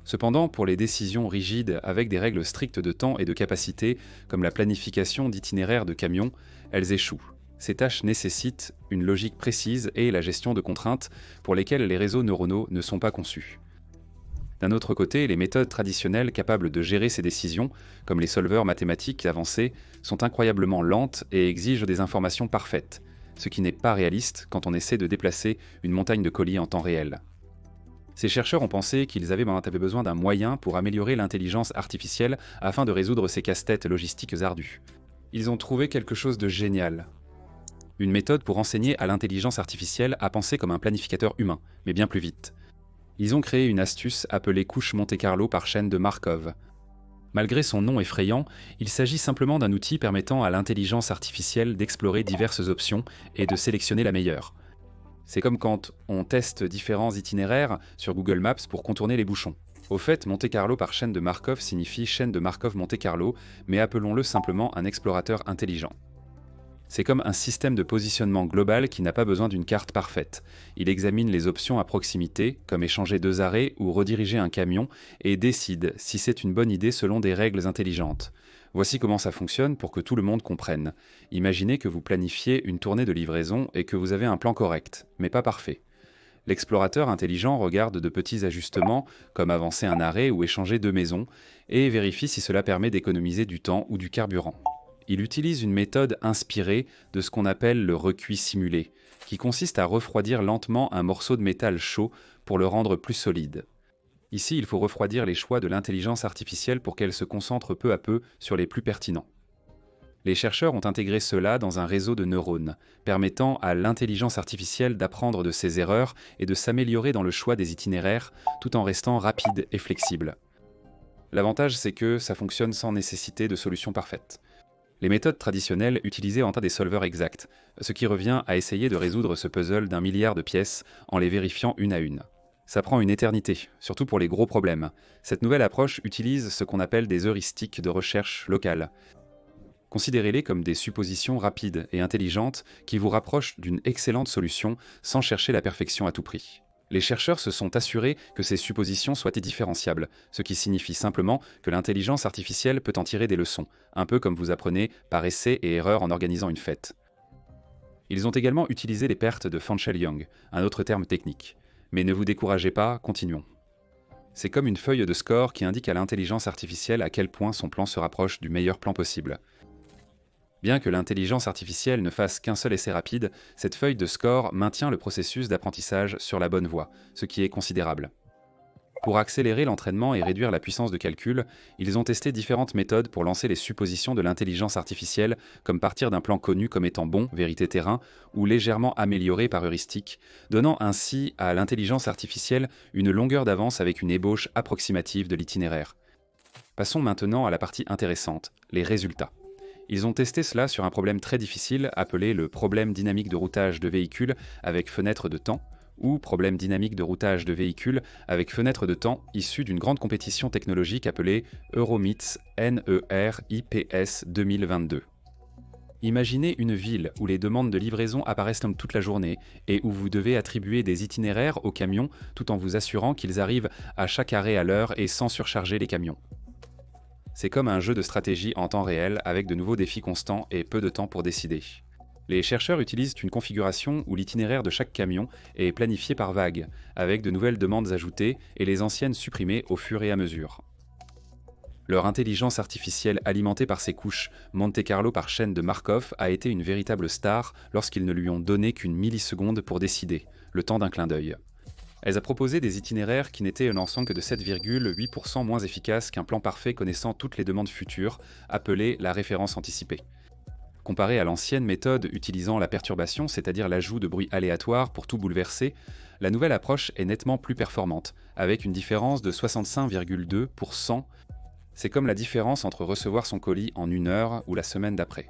Cependant, pour les décisions rigides avec des règles strictes de temps et de capacité, comme la planification d'itinéraires de camions, elles échouent. Ces tâches nécessitent une logique précise et la gestion de contraintes pour lesquelles les réseaux neuronaux ne sont pas conçus. D'un autre côté, les méthodes traditionnelles capables de gérer ces décisions, comme les solveurs mathématiques avancés, sont incroyablement lentes et exigent des informations parfaites, ce qui n'est pas réaliste quand on essaie de déplacer une montagne de colis en temps réel. Ces chercheurs ont pensé qu'ils avaient besoin d'un moyen pour améliorer l'intelligence artificielle afin de résoudre ces casse-têtes logistiques ardus. Ils ont trouvé quelque chose de génial. Une méthode pour enseigner à l'intelligence artificielle à penser comme un planificateur humain, mais bien plus vite. Ils ont créé une astuce appelée couche Monte-Carlo par chaîne de Markov. Malgré son nom effrayant, il s'agit simplement d'un outil permettant à l'intelligence artificielle d'explorer diverses options et de sélectionner la meilleure. C'est comme quand on teste différents itinéraires sur Google Maps pour contourner les bouchons. Au fait, Monte-Carlo par chaîne de Markov signifie chaîne de Markov-Monte-Carlo, mais appelons-le simplement un explorateur intelligent. C'est comme un système de positionnement global qui n'a pas besoin d'une carte parfaite. Il examine les options à proximité, comme échanger 2 arrêts ou rediriger un camion, et décide si c'est une bonne idée selon des règles intelligentes. Voici comment ça fonctionne pour que tout le monde comprenne. Imaginez que vous planifiez une tournée de livraison et que vous avez un plan correct, mais pas parfait. L'explorateur intelligent regarde de petits ajustements, comme avancer un arrêt ou échanger 2 maisons, et vérifie si cela permet d'économiser du temps ou du carburant. Il utilise une méthode inspirée de ce qu'on appelle le recuit simulé, qui consiste à refroidir lentement un morceau de métal chaud pour le rendre plus solide. Ici, il faut refroidir les choix de l'intelligence artificielle pour qu'elle se concentre peu à peu sur les plus pertinents. Les chercheurs ont intégré cela dans un réseau de neurones, permettant à l'intelligence artificielle d'apprendre de ses erreurs et de s'améliorer dans le choix des itinéraires, tout en restant rapide et flexible. L'avantage, c'est que ça fonctionne sans nécessiter de solution parfaite. Les méthodes traditionnelles utilisaient en tas des solveurs exacts, ce qui revient à essayer de résoudre ce puzzle d'1 milliard de pièces en les vérifiant une à une. Ça prend une éternité, surtout pour les gros problèmes. Cette nouvelle approche utilise ce qu'on appelle des heuristiques de recherche locale. Considérez-les comme des suppositions rapides et intelligentes qui vous rapprochent d'une excellente solution sans chercher la perfection à tout prix. Les chercheurs se sont assurés que ces suppositions soient indifférenciables, ce qui signifie simplement que l'intelligence artificielle peut en tirer des leçons, un peu comme vous apprenez par essai et erreur en organisant une fête. Ils ont également utilisé les pertes de Fanchel-Young, un autre terme technique. Mais ne vous découragez pas, continuons. C'est comme une feuille de score qui indique à l'intelligence artificielle à quel point son plan se rapproche du meilleur plan possible. Bien que l'intelligence artificielle ne fasse qu'un seul essai rapide, cette feuille de score maintient le processus d'apprentissage sur la bonne voie, ce qui est considérable. Pour accélérer l'entraînement et réduire la puissance de calcul, ils ont testé différentes méthodes pour lancer les suppositions de l'intelligence artificielle, comme partir d'un plan connu comme étant bon, vérité terrain, ou légèrement amélioré par heuristique, donnant ainsi à l'intelligence artificielle une longueur d'avance avec une ébauche approximative de l'itinéraire. Passons maintenant à la partie intéressante, les résultats. Ils ont testé cela sur un problème très difficile appelé le problème dynamique de routage de véhicules avec fenêtre de temps, ou problème dynamique de routage de véhicules avec fenêtre de temps issu d'une grande compétition technologique appelée EuroMITS NERIPS 2022. Imaginez une ville où les demandes de livraison apparaissent toute la journée et où vous devez attribuer des itinéraires aux camions tout en vous assurant qu'ils arrivent à chaque arrêt à l'heure et sans surcharger les camions. C'est comme un jeu de stratégie en temps réel avec de nouveaux défis constants et peu de temps pour décider. Les chercheurs utilisent une configuration où l'itinéraire de chaque camion est planifié par vague, avec de nouvelles demandes ajoutées et les anciennes supprimées au fur et à mesure. Leur intelligence artificielle alimentée par ces couches Monte-Carlo par chaîne de Markov a été une véritable star lorsqu'ils ne lui ont donné qu'une milliseconde pour décider, le temps d'un clin d'œil. Elle a proposé des itinéraires qui n'étaient un ensemble que de 7,8% moins efficaces qu'un plan parfait connaissant toutes les demandes futures, appelée la référence anticipée. Comparé à l'ancienne méthode utilisant la perturbation, c'est-à-dire l'ajout de bruits aléatoires pour tout bouleverser, la nouvelle approche est nettement plus performante, avec une différence de 65,2%. C'est comme la différence entre recevoir son colis en 1 heure ou la semaine d'après.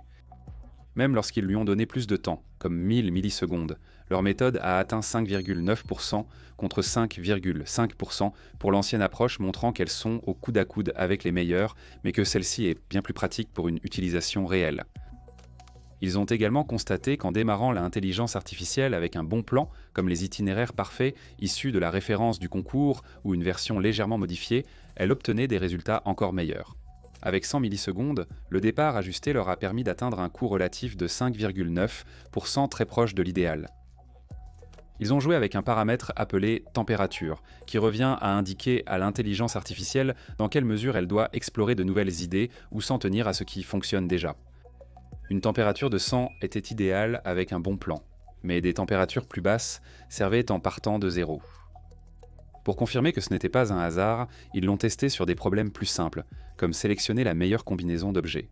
Même lorsqu'ils lui ont donné plus de temps, comme 1000 millisecondes, leur méthode a atteint 5,9% contre 5,5% pour l'ancienne approche, montrant qu'elles sont au coude à coude avec les meilleures, mais que celle-ci est bien plus pratique pour une utilisation réelle. Ils ont également constaté qu'en démarrant l'intelligence artificielle avec un bon plan, comme les itinéraires parfaits issus de la référence du concours ou une version légèrement modifiée, elle obtenait des résultats encore meilleurs. Avec 100 millisecondes, le départ ajusté leur a permis d'atteindre un coût relatif de 5,9%, très proche de l'idéal. Ils ont joué avec un paramètre appelé température, qui revient à indiquer à l'intelligence artificielle dans quelle mesure elle doit explorer de nouvelles idées ou s'en tenir à ce qui fonctionne déjà. Une température de 100 était idéale avec un bon plan, mais des températures plus basses servaient en partant de zéro. Pour confirmer que ce n'était pas un hasard, ils l'ont testé sur des problèmes plus simples, comme sélectionner la meilleure combinaison d'objets.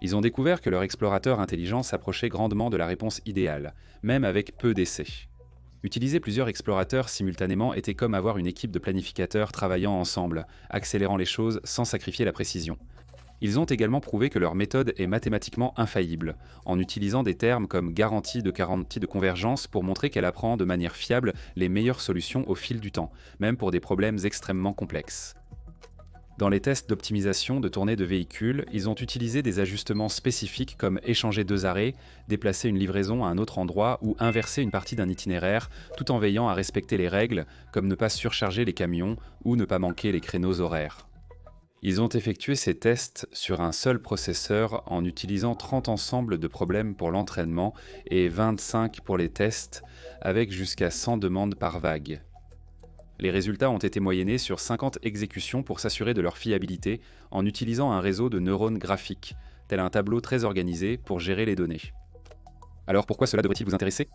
Ils ont découvert que leur explorateur intelligent s'approchait grandement de la réponse idéale, même avec peu d'essais. Utiliser plusieurs explorateurs simultanément était comme avoir une équipe de planificateurs travaillant ensemble, accélérant les choses sans sacrifier la précision. Ils ont également prouvé que leur méthode est mathématiquement infaillible, en utilisant des termes comme garantie de convergence pour montrer qu'elle apprend de manière fiable les meilleures solutions au fil du temps, même pour des problèmes extrêmement complexes. Dans les tests d'optimisation de tournée de véhicules, ils ont utilisé des ajustements spécifiques comme échanger 2 arrêts, déplacer une livraison à un autre endroit ou inverser une partie d'un itinéraire, tout en veillant à respecter les règles, comme ne pas surcharger les camions ou ne pas manquer les créneaux horaires. Ils ont effectué ces tests sur un seul processeur en utilisant 30 ensembles de problèmes pour l'entraînement et 25 pour les tests, avec jusqu'à 100 demandes par vague. Les résultats ont été moyennés sur 50 exécutions pour s'assurer de leur fiabilité en utilisant un réseau de neurones graphiques, tel un tableau très organisé pour gérer les données. Alors pourquoi cela devrait-il vous intéresser ?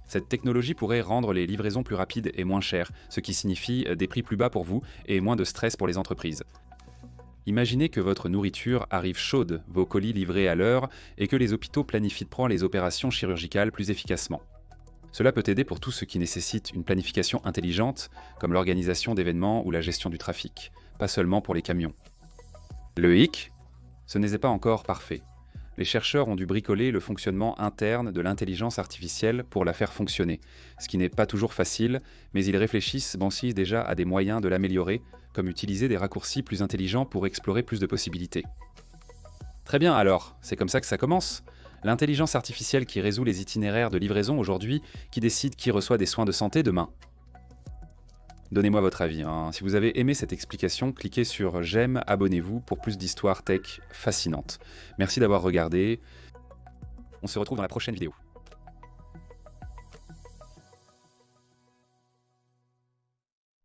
Cette technologie pourrait rendre les livraisons plus rapides et moins chères, ce qui signifie des prix plus bas pour vous et moins de stress pour les entreprises. Imaginez que votre nourriture arrive chaude, vos colis livrés à l'heure, et que les hôpitaux planifient les opérations chirurgicales plus efficacement. Cela peut aider pour tout ce qui nécessite une planification intelligente, comme l'organisation d'événements ou la gestion du trafic, pas seulement pour les camions. Le hic, ce n'est pas encore parfait. Les chercheurs ont dû bricoler le fonctionnement interne de l'intelligence artificielle pour la faire fonctionner, ce qui n'est pas toujours facile, mais ils réfléchissent déjà à des moyens de l'améliorer, comme utiliser des raccourcis plus intelligents pour explorer plus de possibilités. Très bien alors, c'est comme ça que ça commence. L'intelligence artificielle qui résout les itinéraires de livraison aujourd'hui, qui décide qui reçoit des soins de santé demain. Donnez-moi votre avis. Si vous avez aimé cette explication, cliquez sur j'aime, abonnez-vous pour plus d'histoires tech fascinantes. Merci d'avoir regardé. On se retrouve dans la prochaine vidéo.